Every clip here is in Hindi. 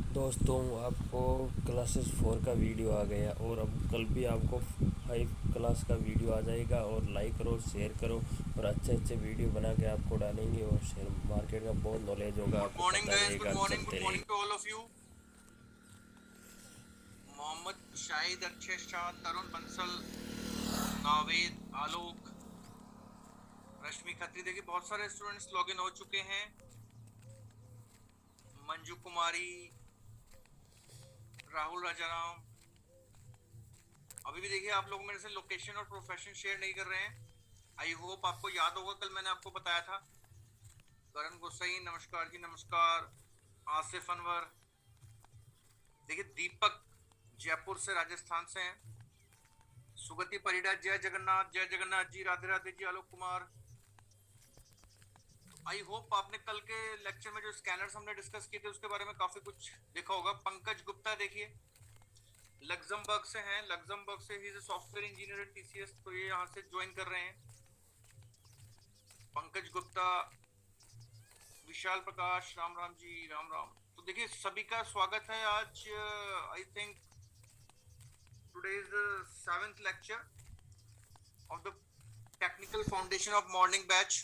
दोस्तों, आपको क्लासेस 4 का वीडियो आ गया और अब कल भी आपको 5 क्लास का वीडियो आ जाएगा। और लाइक करो, शेयर करो और अच्छे अच्छे वीडियो बना के आपको डालेंगे और शेयर मार्केट का बहुत नॉलेज होगा, गुड आपको मॉर्निंग पता गाइस, रहेगा, गुड चलते मॉर्निंग रहेगा। To all of you. Mohammed Shahid, Akshay Shah, Tarun Bansal, Naved, Alok, Rashmi Khatri. देखिए बहुत सारे स्टूडेंट्स लॉग इन हो चुके हैं। मंजू कुमारी, राहुल राजाराम। अभी भी देखिए आप लोग मेरे से लोकेशन और प्रोफेशन शेयर नहीं कर रहे हैं। आई होप आपको याद होगा, कल मैंने आपको बताया था। करण गोसाई, नमस्कार जी, नमस्कार। आसिफ अनवर। देखिए दीपक जयपुर से, राजस्थान से हैं। सुगति परिडा, जय जगन्नाथ जी, राधे राधे जी, आलोक कुमार। आई होप आपने कल के लेक्चर में जो स्कैनर्स हमने डिस्कस किए थे उसके बारे में काफी कुछ देखा होगा। पंकज गुप्ता देखिए लग्जमबर्ग से हैं, लग्जमबर्ग से, he is software engineer in TCS, तो ये यहाँ से ज्वाइन कर रहे हैं। पंकज गुप्ता, विशाल प्रकाश, राम राम जी, राम राम। तो देखिए सभी का स्वागत है आज। I think today is the 7th lecture of the technical foundation of morning batch.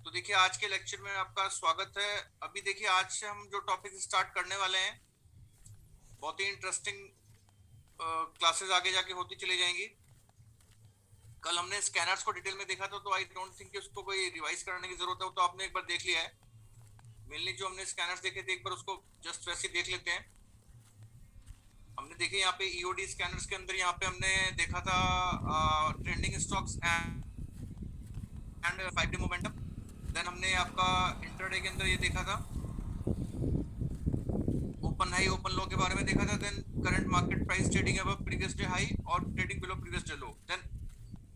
तो देखिए आज के लेक्चर में आपका स्वागत है। अभी देखिए आज से हम जो टॉपिक स्टार्ट करने वाले हैं, बहुत ही इंटरेस्टिंग क्लासेस आगे जाके होती चली जाएंगी। कल हमने स्कैनर्स को डिटेल में देखा था, तो आई डोंट थिंक उसको कोई रिवाइज करने की जरूरत है, तो आपने एक बार देख लिया है। मेनली जो हमने स्कैनर्स देखे थे, एक बार उसको जस्ट वैसे देख लेते हैं। हमने देखे यहाँ पे ईओडी स्कैनर्स के अंदर, यहाँ पे हमने देखा था trending stocks and 5 day momentum. Then हमने आपका इंटरडे के अंदर ये देखा था ओपन हाई ओपन लो के बारे में देखा था। Then current market price trading above previous day high और trading below previous day low. Then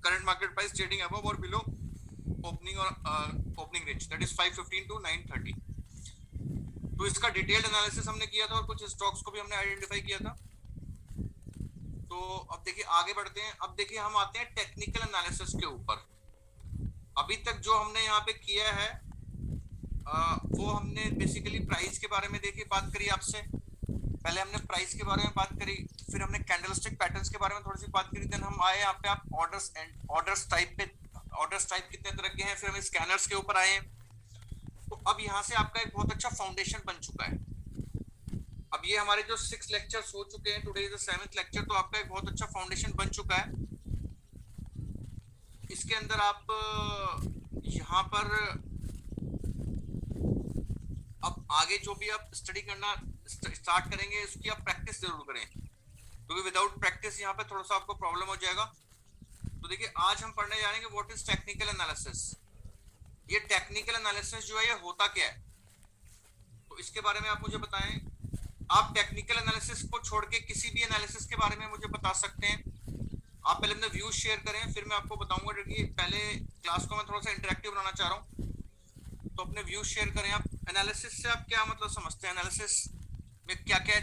current market price trading above और बिलो ओपनिंग और opening range, that is 515 to 930। तो इसका डिटेल्ड एनालिसिस हमने किया था और कुछ स्टॉक्स को भी हमने आइडेंटिफाई किया था। तो अब देखिए आगे बढ़ते हैं। अब देखिए हम आते हैं टेक्निकल एनालिसिस के ऊपर। अभी तक जो हमने यहाँ पे किया है वो हमने बेसिकली प्राइस के बारे में देखिए बात करी आपसे। पहले हमने प्राइस के बारे में बात करी, फिर हमने कैंडलस्टिक पैटर्न्स के बारे में थोड़ी सी बात करी। देन हम आए यहाँ पे आप ऑर्डर्स एंड ऑर्डर्स टाइप पे, ऑर्डर्स टाइप कितने तरह के हैं, फिर हम स्कैनर्स के ऊपर आए। तो अब यहाँ से आपका एक बहुत अच्छा फाउंडेशन बन चुका है। अब ये हमारे जो 6 लेक्चर्स हो चुके हैं, today is the 7th lecture, तो आपका एक बहुत अच्छा फाउंडेशन बन चुका है। इसके अंदर आप यहाँ पर अब आगे जो भी आप स्टडी करना स्टार्ट करेंगे, उसकी आप प्रैक्टिस जरूर करें, क्योंकि विदाउट प्रैक्टिस यहाँ पे थोड़ा सा आपको प्रॉब्लम हो जाएगा। तो देखिए आज हम पढ़ने जा रहे हैं व्हाट इज टेक्निकल एनालिसिस। ये टेक्निकल एनालिसिस जो है ये होता क्या है, तो इसके बारे में आप मुझे बताएं। आप टेक्निकल एनालिसिस को छोड़ के किसी भी एनालिसिस के बारे में मुझे बता सकते हैं। आप पहले अपने व्यूज शेयर करें, फिर मैं आपको बताऊंगा। क्योंकि पहले क्लास को मैं थोड़ा सा इंटरेक्टिव बनाना चाह रहा हूँ, तो अपने व्यूज शेयर करें। आप एनालिसिस से आप क्या मतलब समझते हैं, एनालिसिस में क्या क्या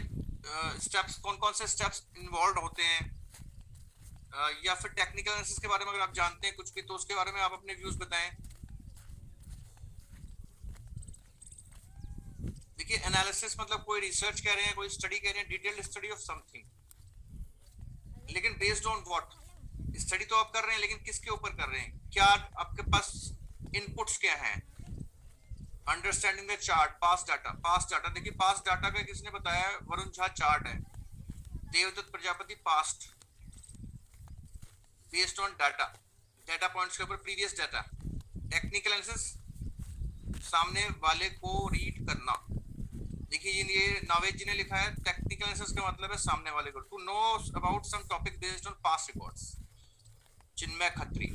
स्टेप्स, कौन कौन से स्टेप्स इन्वॉल्व होते हैं, या फिर टेक्निकल एनालिसिस के बारे में अगर आप जानते हैं कुछ भी, तो उसके बारे में आप अपने व्यूज बताएं। देखिए एनालिसिस मतलब कोई रिसर्च कह रहे हैं, कोई स्टडी कह रहे हैं, डिटेल्ड स्टडी ऑफ समथिंग, लेकिन बेस्ड ऑन व्हाट। स्टडी तो आप कर रहे हैं, लेकिन किसके ऊपर कर रहे हैं, क्या आपके पास इनपुट्स क्या हैं। Understanding the chart, pass data. Pass data देखिए, पास डाटा का किसने बताया है, वरुण झा चार्ट है। Devdutt Prajapati past, based on data, data points के ऊपर प्रीवियस डाटा। टेक्निकल एनालिसिस सामने वाले को रीड करना। देखिए ये नावेद जी ने लिखा है, टेक्निकल एनालिसिस का मतलब है सामने वाले को, to know about some topic based on past records. Chinmay Khatri,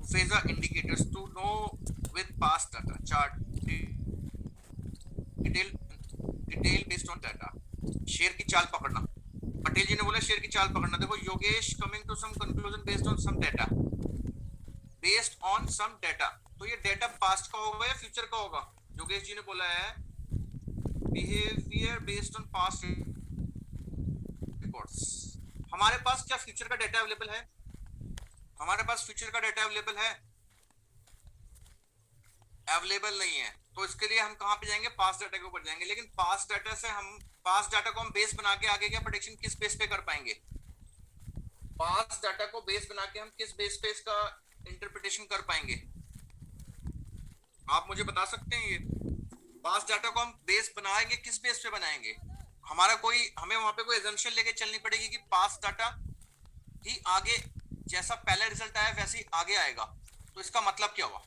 फेजा indicators, to know with past data, chart, detail, detail based on data. Share की चाल पकड़ना, पटेल जी ने बोला शेयर की चाल पकड़ना। देखो Yogesh, coming to some conclusion based on some data, based on some data. तो ये डाटा पास्ट का होगा या फ्यूचर का होगा। योगेश जी ने बोला है behaviour based on past records. हमारे पास क्या फ्यूचर का डाटा अवेलेबल है, हमारे पास फ्यूचर का डाटा अवेलेबल है, अवेलेबल नहीं है। तो इसके लिए हम कहाँ पे जाएंगे, पास डाटा के ऊपर जाएंगे। लेकिन पास डाटा से हम, पास डाटा को हम बेस बना के आगे क्या प्रेडिक्शन किस बेस पे कर पाएंगे, पास डाटा को बेस बना के हम किस बेस पे इसका इंटरप्रिटेशन कर पाएंगे, आप मुझे बता सकते हैं? ये पास डाटा को हम बेस बनाएंगे, किस बेस पे बनाएंगे? हमारा कोई, हमें वहां पे कोई एजम्पशन लेके चलनी पड़ेगी कि पास डाटा ही आगे, जैसा पहले रिजल्ट आया वैसे ही आगे आएगा। तो इसका मतलब क्या हुआ,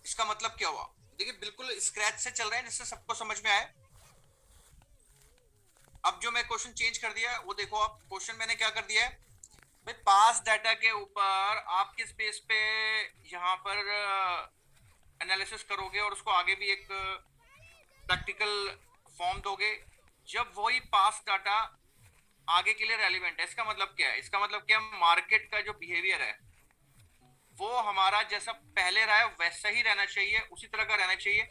इसका मतलब क्या हुआ? देखिए बिल्कुल स्क्रैच से चल रहे हैं, जिससे सबको समझ में आए। अब जो मैं क्वेश्चन चेंज कर दिया है वो देखो, आप क्वेश्चन मैंने क्या कर दिया है भाई, पास डाटा के ऊपर आप किस बेस पे यहाँ पर एनालिसिस करोगे और उसको आगे भी एक प्रैक्टिकल फॉर्म दोगे, जब वही पास डाटा आगे के लिए रेलिवेंट है। इसका मतलब क्या है, इसका मतलब क्या, मार्केट का जो बिहेवियर है वो हमारा जैसा पहले रहा है वैसा ही रहना चाहिए, उसी तरह का रहना चाहिए।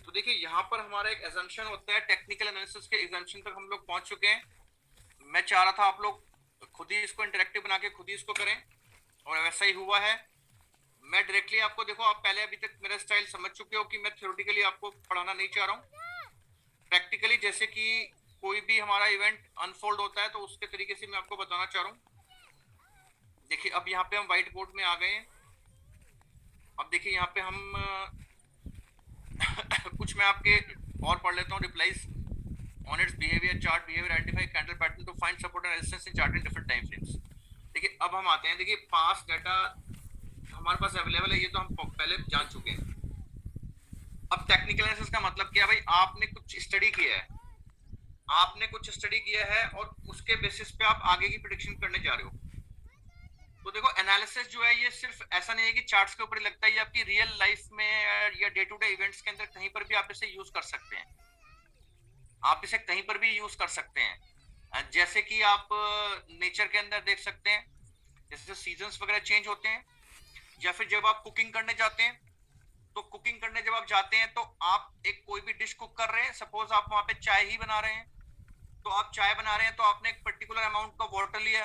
तो देखिए यहाँ पर हमारा एक एजम्पशन होता है, टेक्निकल एनालिसिस के एजम्पशन तक हम लोग पहुंच चुके हैं। मैं चाह रहा था आप लोग खुद ही इसको इंटरेक्टिव बना के खुद ही इसको करें, और वैसा ही हुआ है। मैं डायरेक्टली आपको, देखो आप पहले अभी तक मेरा स्टाइल समझ चुके हो कि मैं थ्योरेटिकली आपको पढ़ाना नहीं चाह रहा हूँ, प्रैक्टिकली जैसे कि कोई भी हमारा इवेंट अनफोल्ड होता है तो उसके तरीके से मैं आपको बताना चाह रहा हूँ। देखिए अब यहाँ पे हम व्हाइट बोर्ड में आ गए हैं। अब देखिए यहाँ पे हम कुछ मैं आपके और पढ़ लेता हूँ। Replies on its behaviour, chart behaviour, identify candle pattern to find support and resistance in chart in different time frames. देखिए अब हम आते हैं, देखिए पास डाटा हमारे पास अवेलेबल है, ये तो हम पहले जान चुके हैं। अब टेक्निकल एनालिसिस का मतलब क्या है भाई, आपने कुछ स्टडी किया है, आपने कुछ स्टडी किया है और उसके बेसिस पे आप आगे की प्रेडिक्शन करने जा रहे हो। तो देखो एनालिसिस जो है ये सिर्फ ऐसा नहीं है कि चार्ट्स के ऊपर ही लगता है, ये आपकी रियल लाइफ में या डे टू डे इवेंट्स के अंदर कहीं पर भी आप इसे यूज कर सकते हैं, आप इसे कहीं पर भी यूज कर सकते हैं। जैसे कि आप नेचर के अंदर देख सकते हैं, जैसे सीजन्स वगैरह चेंज होते हैं, या फिर जब आप कुकिंग करने जाते हैं, तो कुकिंग करने जब आप जाते हैं तो आप एक कोई भी डिश कुक कर रहे हैं, सपोज आप वहां पे चाय ही बना रहे हैं, तो आप चाय बना रहे हैं तो आपने एक पर्टिकुलर अमाउंट का वाटर लिया,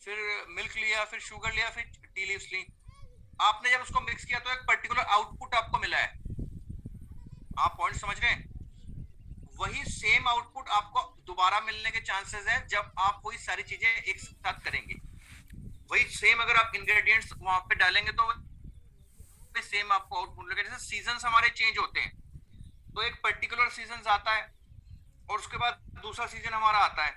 फिर मिल्क लिया, फिर शुगर लिया, फिर टी लीव्स ली। आपने जब उसको मिक्स किया तो एक पर्टिकुलर आउटपुट आपको मिला है, आप पॉइंट समझ रहे हैं? वही सेम आउटपुट आपको दोबारा मिलने के चांसेस है जब आप वही सारी चीजें एक साथ करेंगे। वही सेम अगर आप इंग्रेडिएंट्स वहां पे डालेंगे तो सेम आपको आउटपुट मिलेगा। जैसे सीजन्स हमारे चेंज होते हैं, तो एक पर्टिकुलर सीजन आता है और उसके बाद दूसरा सीजन हमारा आता है,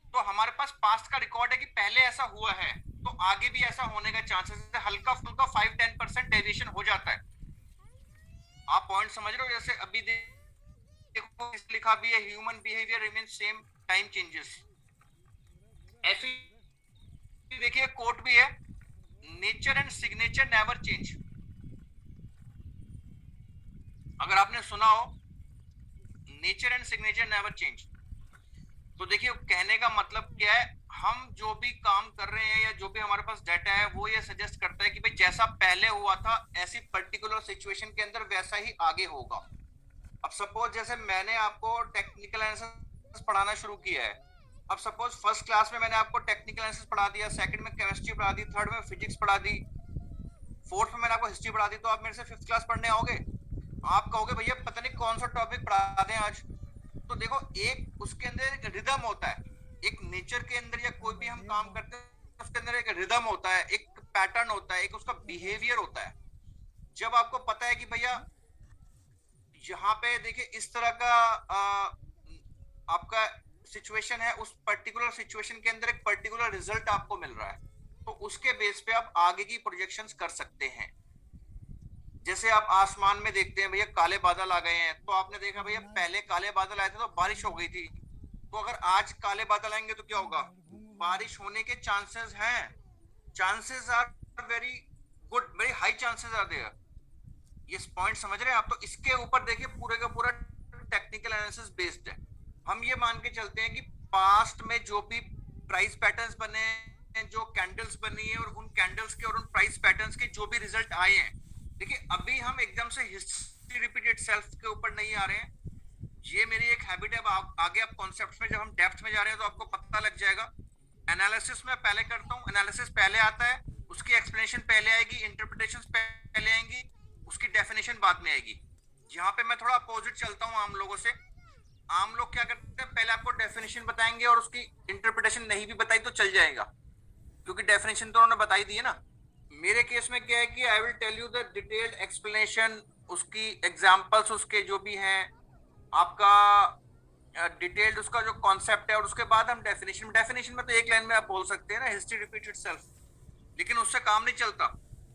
तो हमारे पास पास्ट का रिकॉर्ड है कि पहले ऐसा हुआ है तो आगे भी ऐसा होने का चांसेस है, हल्का फुल्का 5-10% डेविएशन हो जाता है। आप पॉइंट समझ रहे हो? जैसे अभी देखो लिखा भी है, human behaviour remain same, time changes. ऐसे देखिए कोट भी है, nature and signature never change. अगर आपने सुना हो, nature and signature never change, तो देखिए कहने का मतलब क्या है, हम जो भी काम कर रहे हैं या जो भी हमारे पास डाटा है वो ये सजेस्ट करता है कि भाई जैसा पहले हुआ था ऐसी पर्टिकुलर सिचुएशन के अंदर वैसा ही आगे होगा। अब सपोज जैसे मैंने आपको टेक्निकल एनालिसिस पढ़ाना शुरू किया है, अब सपोज फर्स्ट क्लास में मैंने आपको टेक्निकल एनालिसिस पढ़ा दिया, सेकंड में केमिस्ट्री पढ़ा दी, थर्ड में फिजिक्स पढ़ा दी, फोर्थ में मैंने आपको हिस्ट्री पढ़ा दी, तो आप मेरे से फिफ्थ क्लास पढ़ने आओगे, आप कहोगे भैया पता नहीं कौन सा टॉपिक पढ़ा दें आज। तो देखो एक उसके अंदर एक रिदम होता है, एक नेचर के अंदर या कोई भी हम काम करते हैं उसके अंदर एक रिदम होता है, एक पैटर्न होता है, एक उसका बिहेवियर होता है। जब आपको पता है कि भैया यहाँ पे देखिए इस तरह का आपका सिचुएशन है, उस पर्टिकुलर सिचुएशन के अंदर एक पर्टिकुलर रिजल्ट आपको मिल रहा है, तो उसके बेस पे आप आगे की प्रोजेक्शंस कर सकते हैं। जैसे आप आसमान में देखते हैं भैया काले बादल आ गए हैं, तो आपने देखा भैया पहले काले बादल आए थे तो बारिश हो गई थी, तो अगर आज काले बादल आएंगे तो क्या होगा, बारिश होने के चांसेस हैं, chances are very good, very high chances are there. ये पॉइंट समझ रहे हैं आप? तो इसके ऊपर देखिए पूरे का पूरा टेक्निकल एनालिसिस बेस्ड है। हम ये मान के चलते हैं कि पास्ट में जो भी प्राइस पैटर्न्स बने हैं, जो कैंडल्स बनी है, और उन कैंडल्स के और उन प्राइस पैटर्न्स के जो भी रिजल्ट आए हैं, देखिए अभी हम एकदम से हिस्ट्री रिपीटेड सेल्फ के ऊपर नहीं आ रहे हैं, ये मेरी एक हैबिट है। आगे आप कॉन्सेप्ट्स में जब हम डेप्थ में जा रहे हैं तो आपको पता लग जाएगा। एनालिसिस में पहले करता हूँ, एनालिसिस पहले आता है, उसकी एक्सप्लेनेशन पहले आएगी, इंटरप्रिटेशंस पहले आएंगी, उसकी डेफिनेशन बाद में आएगी। यहाँ पे मैं थोड़ा अपोजिट चलता हूँ आम लोगों से। आम लोग क्या करते हैं, पहले आपको डेफिनेशन बताएंगे और उसकी इंटरप्रिटेशन नहीं भी बताई तो चल जाएगा, क्योंकि डेफिनेशन तो उन्होंने बताई दी है ना। मेरे केस में क्या है कि I will tell you the detailed explanation, उसकी एग्जांपल्स, उसके जो भी हैं आपका डिटेल्ड उसका जो कॉन्सेप्ट है, और उसके बाद हम डेफिनेशन में तो एक लाइन में आप बोल सकते हैं ना, हिस्ट्री रिपीट्स इटसेल्फ, लेकिन उससे काम नहीं चलता।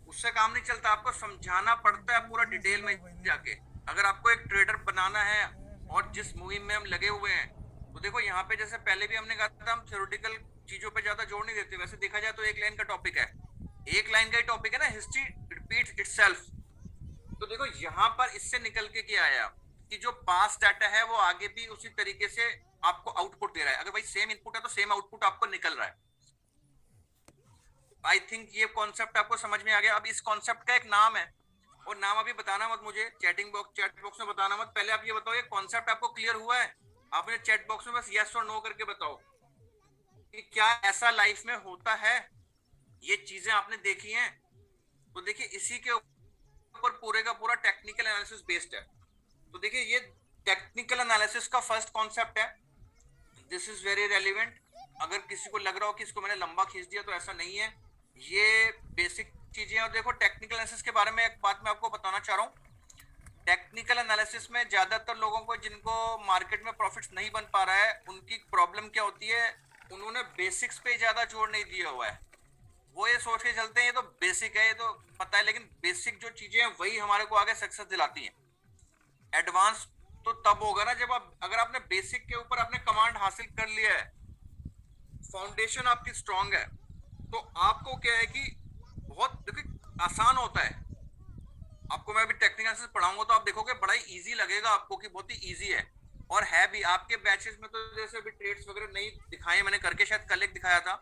उससे काम नहीं चलता, आपको समझाना पड़ता है पूरा डिटेल में जाके। अगर आपको एक ट्रेडर बनाना है और जिस मुहिम में हम लगे हुए हैं, तो देखो यहाँ पे जैसे पहले भी हमने कहा था, हम थ्योरेटिकल चीजों पे ज्यादा जोर नहीं देते। वैसे देखा जाए तो एक लाइन का टॉपिक है, एक लाइन का ही टॉपिक है ना, हिस्ट्री रिपीट्स इटसेल्फ। तो देखो यहाँ पर इससे निकल के क्या आया कि जो पास्ट डाटा है वो आगे भी उसी तरीके से आपको आउटपुट दे रहा है। अगर भाई सेम इनपुट है तो सेम आउटपुट आपको निकल रहा है। आई थिंक ये कॉन्सेप्ट आपको समझ में आ गया। अब इस कॉन्सेप्ट का एक नाम है, और नाम अभी बताना मत मुझे, चैट बॉक्स में बताना मत। पहले आप ये बताओ, ये कॉन्सेप्ट आपको क्लियर हुआ है? आपने चैट बॉक्स में बस यस और नो करके बताओ कि क्या ऐसा लाइफ में होता है, ये चीजें आपने देखी हैं। तो देखिए इसी के ऊपर पूरे का पूरा टेक्निकल एनालिसिस बेस्ड है। तो देखिए ये टेक्निकल एनालिसिस का फर्स्ट कॉन्सेप्ट है। This is very relevant. अगर किसी को लग रहा हो कि इसको मैंने लंबा खींच दिया, तो ऐसा नहीं है, ये बेसिक चीजें। और देखो टेक्निकल एनालिसिस के बारे में एक बात मैं आपको बताना चाह रहा हूँ। टेक्निकल एनालिसिस में ज्यादातर लोगों को, जिनको मार्केट में प्रॉफिट्स नहीं बन पा रहा है, उनकी प्रॉब्लम क्या होती है, उन्होंने बेसिक्स पे ज्यादा जोर नहीं दिया हुआ है। वो ये सोच के चलते हैं ये तो बेसिक है, ये तो पता है, लेकिन बेसिक जो चीजें हैं वही हमारे को आगे सक्सेस दिलाती हैं। एडवांस तो तब होगा ना जब आप, अगर आपने बेसिक के ऊपर आपने कमांड हासिल कर लिया है, फाउंडेशन आपकी स्ट्रांग है, तो आपको क्या है कि बहुत देखिए आसान होता है। आपको मैं अभी टेक्निकल एनालिसिस पढ़ाऊंगा तो आप देखोगे बड़ा ही इजी लगेगा आपको कि बहुत ही इजी है, और है भी। आपके बैचेस में तो जैसे अभी ट्रेड्स वगैरह नहीं दिखाए मैंने करके, शायद कल एक दिखाया था।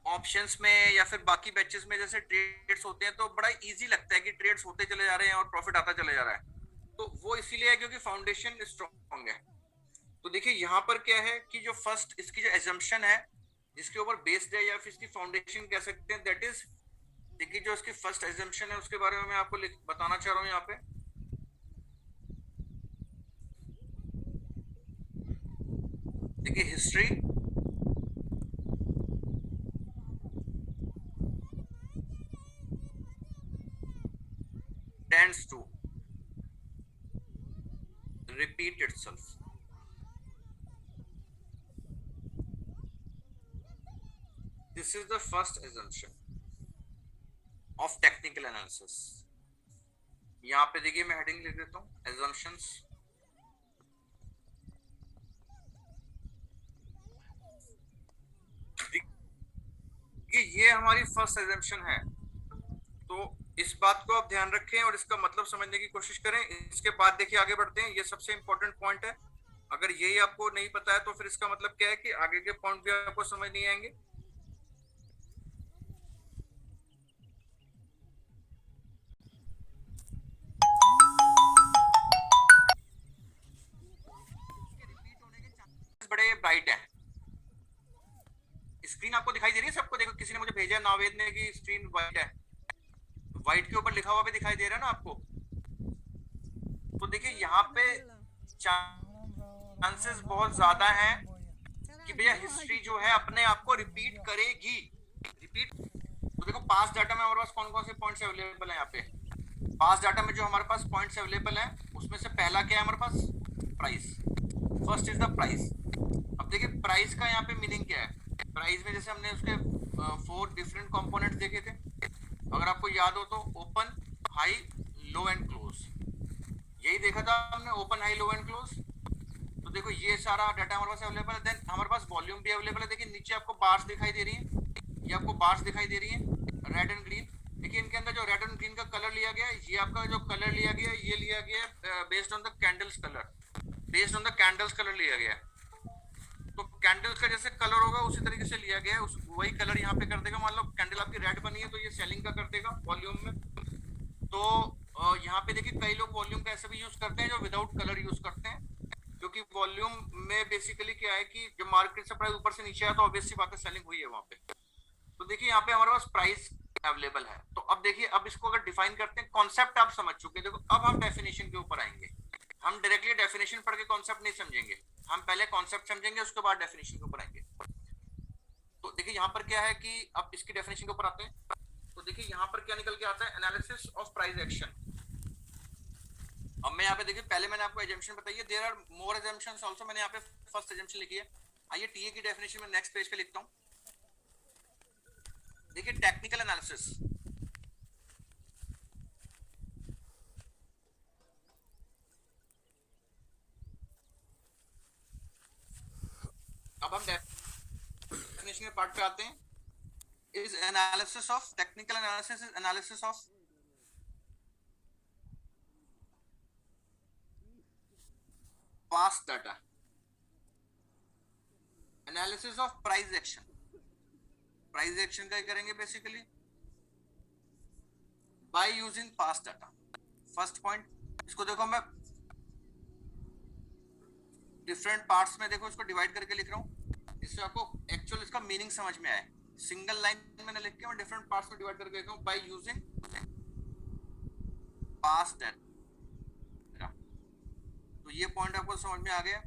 ऑप्शंस में या फिर बाकी बैचेस में जैसे ट्रेड्स होते हैं तो बड़ा इजी लगता है कि ट्रेड्स होते चले जा रहे हैं और प्रॉफिट आता चले जा रहा है। तो वो इसीलिए है क्योंकि फाउंडेशन स्ट्रांग है। तो देखिए यहाँ पर क्या है कि जो फर्स्ट इसकी जो एजम्पशन है, जिसके ऊपर बेस्ड है या फिर इसकी फाउंडेशन कह सकते हैं, दैट इज, देखिए जो इसकी फर्स्ट एजम्पशन है उसके बारे में मैं आपको बताना चाह रहा हूँ यहाँ पे। देखिए history tends to repeat itself. This is the first assumption of technical analysis. यहाँ पे देखिए मैं हेडिंग लिख देता हूँ, assumptions. ये हमारी फर्स्ट assumption है, तो इस बात को आप ध्यान रखें और इसका मतलब समझने की कोशिश करें। इसके बाद देखिए आगे बढ़ते हैं, ये सबसे इंपॉर्टेंट पॉइंट है। अगर यही आपको नहीं पता है तो फिर इसका मतलब क्या है कि आगे के पॉइंट भी आपको समझ नहीं आएंगे। बड़े ब्राइट है। स्क्रीन आपको दिखाई दे रही है सबको? देखो किसी ने मुझे भेजा है, नावेद ने, कि स्क्रीन व्हाइट है। व्हाइट के ऊपर लिखा हुआ भी दिखाई दे रहा है ना आपको? तो देखिए यहाँ पे चांसेस बहुत ज्यादा हैं कि भैया हिस्ट्री जो है अपने आप को रिपीट करेगी। रिपीट, तो देखो पास डाटा में हमारे पास कौन कौन से पॉइंट्स अवेलेबल है। यहाँ पे पास डाटा में जो हमारे पास पॉइंट्स अवेलेबल है उसमें से पहला क्या है हमारे पास? Price. First is the price. अब देखिए प्राइस का यहाँ पे मीनिंग क्या है। प्राइस में जैसे हमने उसके 4 डिफरेंट कंपोनेंट्स देखे थे, अगर आपको याद हो तो open, high, low and close, यही देखा था हमने, open, high, low and close. तो देखो ये सारा डाटा हमारे पास अवेलेबल है। देन हमारे पास वॉल्यूम भी अवेलेबल है। देखिए नीचे आपको बार्स दिखाई दे रही है, ये आपको बार्स दिखाई दे रही है, रेड एंड ग्रीन। देखिए इनके अंदर जो रेड एंड ग्रीन का कलर लिया गया है, ये आपका जो कलर लिया गया है, ये लिया गया है based on the candles colour, based on the candles colour लिया गया है। तो कैंडल्स का जैसे कलर होगा उसी तरीके से लिया गया है, वही कलर यहाँ पे कर देगा। मान लो कैंडल आपकी रेड बनी है तो ये सेलिंग का कर देगा वॉल्यूम में। तो यहाँ पे देखिए कई लोग वॉल्यूम का ऐसे भी यूज करते हैं जो विदाउट कलर यूज करते हैं, क्योंकि वॉल्यूम में बेसिकली क्या है कि जब मार्केट से प्राइस ऊपर से नीचे आया तो ऑब्वियसली बात है सेलिंग हुई है वहां पे। तो देखिए यहाँ पे हमारे पास प्राइस अवेलेबल है। तो अब देखिए, अब इसको अगर डिफाइन करते हैं, कॉन्सेप्ट आप समझ चुके, देखो अब हम डेफिनेशन के ऊपर आएंगे। हम डायरेक्टली डेफिनेशन पढ़ के कॉन्सेप्ट नहीं समझेंगे, हम पहले कॉन्सेप्ट समझेंगे, उसके बाद डेफिनेशन के ऊपर आएंगे। तो देखिए यहाँ पर क्या है कि अब इसकी डेफिनेशन के ऊपर आते हैं। तो देखिए यहाँ पर क्या निकल के आता है, एनालिसिस ऑफ प्राइस एक्शन। अब मैं यहाँ पे देखिए, पहले मैंने आपको एजम्पशन बताई है, there are more assumptions also. मैंने यहाँ पे फर्स्ट एजम्पशन लिखी है। आइए टीए की डेफिनेशन में नेक्स्ट पेज पे लिखता हूँ। देखिए टेक्निकल एनालिसिस, अब हम डेफिनेशन के पार्ट पे आते हैं। Is analysis of, technical analysis is analysis of past data, analysis of price action. Price action का करेंगे basically by using past data. First point, इसको देखो मैं डिफरेंट पार्ट्स में देखो इसको डिवाइड करके लिख रहा हूँ, इससे आपको एक्चुअल इसका मीनिंग समझ में आए। सिंगल लाइन मैंने लिख के मैं डिफरेंट पार्ट्स में डिवाइड करके लिख रहा हूँ, बाय यूजिंग पास्ट डाटा। तो ये पॉइंट आपको समझ में आ गया।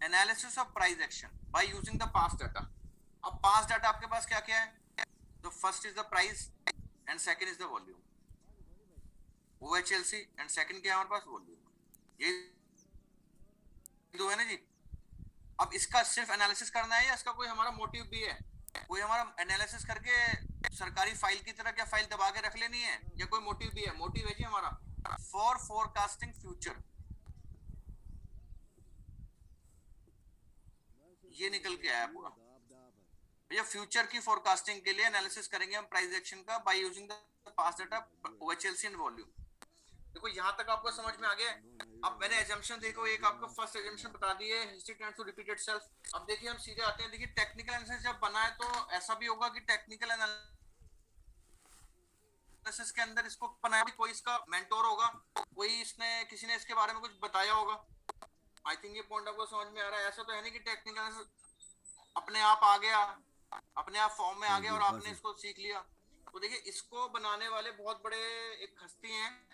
Analysis of price action by using the past data. अब पास्ट डाटा आपके पास क्या क्या है, तो first is the price and second is the volume, OHLC, and second क्या है हमारे पास, वॉल्यूम। ये दो है ना जी। अब इसका सिर्फ एनालिसिस करना है या इसका कोई हमारा मोटिव भी है, कोई हमारा एनालिसिस करके सरकारी फाइल की तरह क्या फाइल दबा के रख लेनी है, या कोई मोटिव भी है? मोटिव है जी हमारा फॉर फोरकास्टिंग फ्यूचर। ये निकल के आया पूरा, ये फ्यूचर की फोरकास्टिंग के लिए एनालिसिस करेंगे हम प्राइस एक्शन का by using the past data, OHLC and volume. देखो यहां तक आपको समझ में आ गया। अब मैंने एजम्पशन देखो, एक आपको फर्स्ट एजम्पशन बता दी है, history tends to repeat itself. अब देखिए हम सीधे आते हैं। देखिए टेक्निकल एनालिसिस जब बना है तो ऐसा भी होगा कि टेक्निकल एनालिसिस के अंदर इसको बनाया भी कोई इसका मेंटोर होगा, कोई इसने किसी ने इसके बारे में कुछ बताया होगा। आई थिंक ये पॉइंट आपको समझ में आ रहा है। ऐसा तो है नहीं कि टेक्निकल एनालिसिस अपने आप आ गया, अपने आप फॉर्म में आ गया और आपने इसको सीख लिया। तो देखिए इसको बनाने वाले बहुत बड़े एक हस्ती हैं।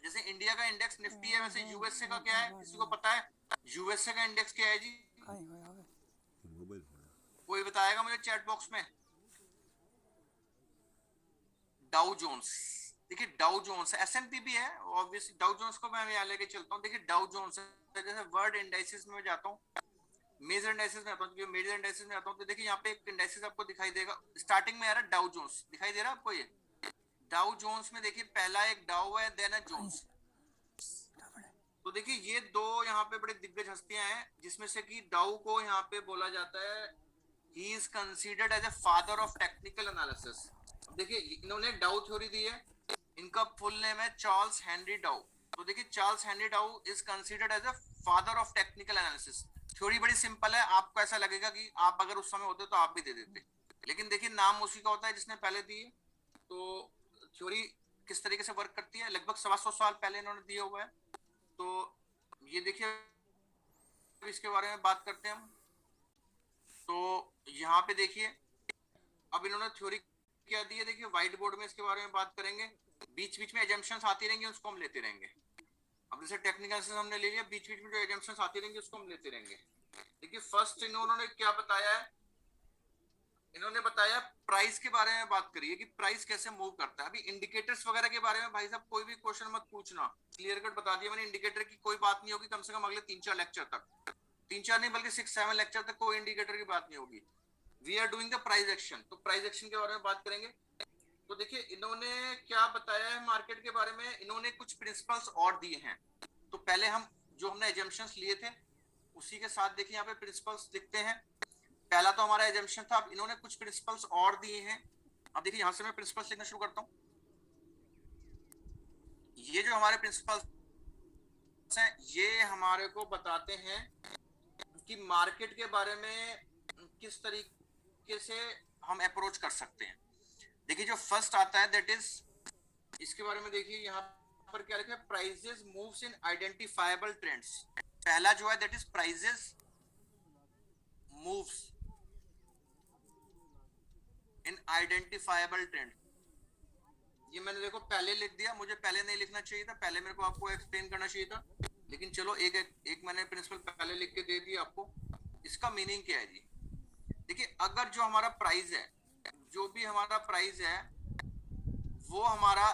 जैसे इंडिया का इंडेक्स निफ्टी है, वैसे यूएसए का क्या है, किसी को पता है? यूएसए का इंडेक्स क्या है जी? कोई बताएगा मुझे चैट बॉक्स में? Dow Jones. देखिए डाउ जोन्स है, S&P भी है ऑब्वियसली। डाउ जोन्स को मैं यहाँ लेके चलता हूँ। देखिए डाउ जोन्स है, जैसे वर्ल्ड इंडाइसेस में जाता हूँ, मेजर इंडाइसेस में आता हूँ। मेजर इंडाइसेस में आता हूँ तो देखिए यहाँ पे एक इंडाइसेस आपको दिखाई देगा, स्टार्टिंग में आ रहा है डाउ जोन्स, दिखाई दे रहा है आपको? ये डाउ जोन्स में देखिए पहला एक डाउ है, देन है जोन्स। तो देखिए ये दो यहाँ पे बड़े दिग्गज हस्तियां हैं, जिसमें से कि डाउ को यहाँ पे बोला जाता है, he is considered as a father of technical analysis. देखिए इन्होंने डाउ थ्योरी दी है, इनका फुल नेम है चार्ल्स हेनरी डाउ। तो देखिए Charles Henry Dow is considered as a father of technical analysis. Theory बड़ी सिंपल है, आपको ऐसा लगेगा कि आप अगर उस समय होते तो आप भी दे देते, लेकिन देखिए नाम उसी का होता है जिसने पहले दी है। तो थ्योरी किस तरीके से वर्क करती है, लगभग 125 साल पहले इन्होंने दिया हुआ है। तो ये देखिए इसके बारे में बात करते हैं हम। तो यहाँ पे देखिए अब इन्होंने थ्योरी क्या दी है, देखिए व्हाइट बोर्ड में इसके बारे में बात करेंगे। बीच बीच में एजम्पशंस आती रहेंगी, उसको हम लेते रहेंगे। अब जैसे टेक्निकल एनालिसिस हमने ले लिया, बीच बीच में जो एजम्पशंस आती रहेंगी उसको हम लेते रहेंगे। देखिए फर्स्ट इन्होंने क्या बताया है, इन्होंने बताया प्राइस के बारे में बात करिए कि प्राइस कैसे मूव करता है। अभी इंडिकेटर्स वगैरह के बारे में भाई साहब कोई भी क्वेश्चन मत पूछना, क्लियर कट बता दिया मैंने। इंडिकेटर की कोई बात नहीं होगी कम से कम अगले 3-4 लेक्चर तक, 3-4 नहीं बल्कि 6-7 लेक्चर तक कोई इंडिकेटर की बात नहीं होगी। We are doing the price action, तो प्राइस एक्शन के बारे में बात करेंगे। तो देखिए इन्होंने क्या बताया है मार्केट के बारे में, इन्होंने कुछ प्रिंसिपल्स और दिए हैं। तो पहले हम जो हमने एजम्पशंस लिए थे उसी के साथ देखिए यहाँ पे प्रिंसिपल्स लिखते हैं। पहला तो हमारा एजम्पशन था, अब इन्होंने कुछ प्रिंसिपल्स और दिए हैं। अब देखिए यहां से मैं प्रिंसिपल्स लिखना शुरू करता हूं। ये जो हमारे प्रिंसिपल्स हैं ये हमारे को बताते हैं कि मार्केट के बारे में किस तरीके से हम अप्रोच कर सकते हैं। देखिए जो फर्स्ट आता है दैट इज, इसके बारे में देखिए यहाँ पर क्या लिखा है, prices moves in identifiable trends. पहला जो है that is prices moves in identifiable trend. ये मैंने देखो पहले लिख दिया, मुझे पहले नहीं लिखना चाहिए था, पहले मेरे को आपको एक्सप्लेन करना चाहिए था, लेकिन चलो एक मैंने प्रिंसिपल पहले लिख के दे दिया आपको। इसका मीनिंग क्या है जी? देखिए अगर जो हमारा प्राइस है, जो भी हमारा प्राइस है वो हमारा,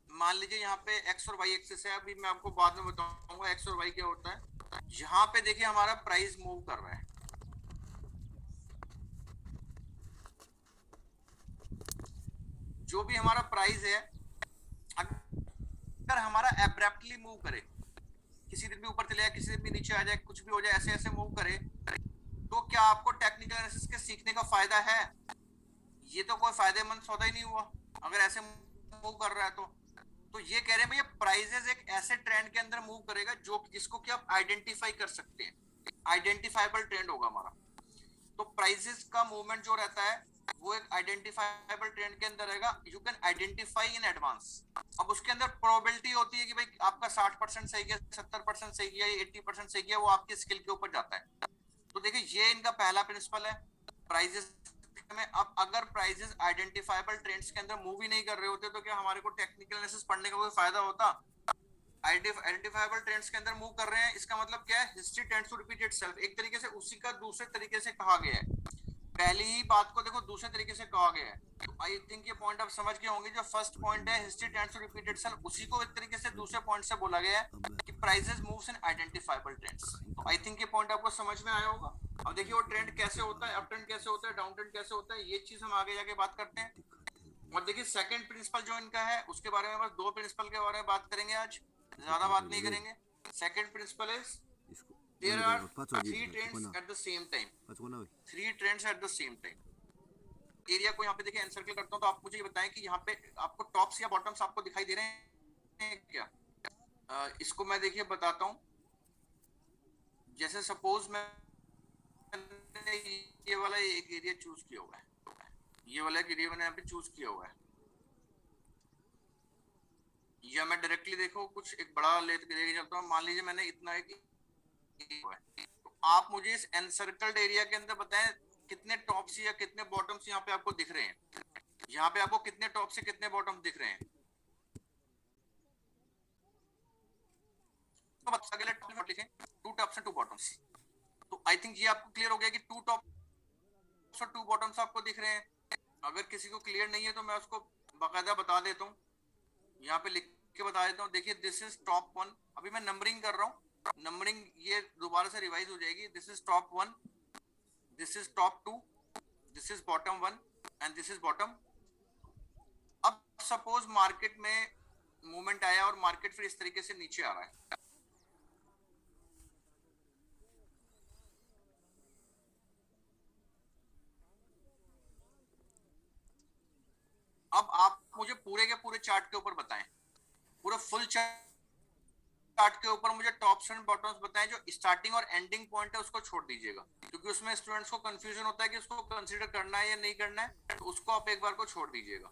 मान लीजिए यहाँ पे एक्स और वाई एक्सिस है, अभी मैं आपको बाद में बताऊंगा एक्स और वाई क्या होता है। यहाँ पे देखिए हमारा प्राइस मूव कर रहा है, जो भी हमारा प्राइस है अगर हमारा एब्रप्टली मूव करे, किसी दिन भी ऊपर चले जाए, किसी दिन भी नीचे आ जाए, कुछ भी हो जाए, ऐसे ऐसे मूव करे, तो क्या आपको टेक्निकल एनालिसिस के सीखने का फायदा है? ये तो कोई फायदेमंद सौदा ही नहीं हुआ अगर ऐसे मूव कर रहा है तो ये कह रहे हैं भैया प्राइसेस एक ऐसे ट्रेंड के अंदर मूव करेगा जो जिसको कि आप आइडेंटिफाई कर सकते हैं, आइडेंटिफाइबल ट्रेंड होगा हमारा। तो प्राइसेस का मूवमेंट जो रहता है वो एक आइडेंटिफाइबल ट्रेंड के अंदर रहेगा, you can identify in advance. अब उसके अंदर प्रोबेबिलिटी होती है कि भाई आपका 60% सही गया, 70% सही गया, 80% सही गया, वो आपके स्किल के ऊपर जाता है। तो देखिए ये इनका पहला प्रिंसिपल है प्राइसेस में। अब अगर प्राइसेस आइडेंटिफाइबल ट्रेंड्स के अंदर मूव ही नहीं कर रहे होते तो क्या हमारे को टेक्निकल एनालिसिस पढ़ने का कोई फायदा होता? आइडेंटिफाइबल ट्रेंड्स के अंदर मूव कर रहे हैं, इसका मतलब क्या है? History tends to repeat itself. एक तरीके से उसी का दूसरे तरीके से कहा गया है, पहली ही बात को देखो दूसरे तरीके से कहा गया है। तो आई थिंक ये पॉइंट आप समझ गए होंगे। जो फर्स्ट पॉइंट है history tends to repeat itself, उसी को एक तरीके से दूसरे पॉइंट से बोला गया है कि prices moves in identifiable trends. तो आई थिंक ये पॉइंट आपको समझ में आया होगा। अब देखिए वो ट्रेंड कैसे होता है, अप ट्रेंड कैसे होता है, डाउन ट्रेंड कैसे होता है, ये चीज हम आगे जाके बात करते हैं। और देखिए सेकंड प्रिंसिपल जो इनका है उसके बारे में बस दो प्रिंसिपल के बारे में बात करेंगे आज, ज्यादा बात नहीं करेंगे। Second principle is there are three trends at the same time, three trends at the same time. Area को यहाँ पे देखिए एनसर्कल करता हूँ, तो आप मुझे ये बताएं कि यहाँ पे आपको टॉप्स या बॉटम्स आपको दिखाई दे रहे हैं क्या? इसको मैं देखिए बताता हूँ। जैसे सपोज मैंने ये वाला एक एरिया चूज किया हुआ है, ये वाला एक एरिया मैंने यहाँ पे चूज किया हुआ है, या मैं डायरेक्टली देखो कुछ एक बड़ा लेके चलता हूँ। मान लीजिए मैंने इतना एक, तो आप मुझे इस एनसर्कल्ड एरिया के अंदर बताएं कितने टॉप्स या कितने बॉटम्स यहाँ पे आपको दिख रहे हैं। यहाँ पे आपको कितने टॉप से कितने बॉटम दिख रहे हैं? तो बस अगले टॉप लिखें two tops and two bottoms. तो आई थिंक ये आपको क्लियर हो गया कि टू टॉप्स और टू बॉटम्स आपको दिख रहे हैं। अगर किसी को क्लियर नहीं है तो मैं उसको बाकायदा बता देता हूँ, यहाँ पे लिख के बता देता हूँ। देखिए दिस इज टॉप वन, अभी मैं नंबरिंग कर रहा हूँ, नंबरिंग ये दोबारा से रिवाइज हो जाएगी। This is top one, this is top two, this is bottom one and this is bottom. अब सपोज मार्केट में मूवमेंट आया और मार्केट फिर इस तरीके से नीचे आ रहा है, अब आप मुझे पूरे के पूरे चार्ट के ऊपर बताएं, पूरा फुल चार्ट के ऊपर मुझे टॉप्स एंड बॉटम्स बताएं। जो स्टार्टिंग और एंडिंग पॉइंट है उसको छोड़ दीजिएगा, क्योंकि उसमें स्टूडेंट्स को कंफ्यूजन होता है कि उसको कंसीडर करना है या नहीं करना है, तो उसको आप एक बार को छोड़ दीजिएगा।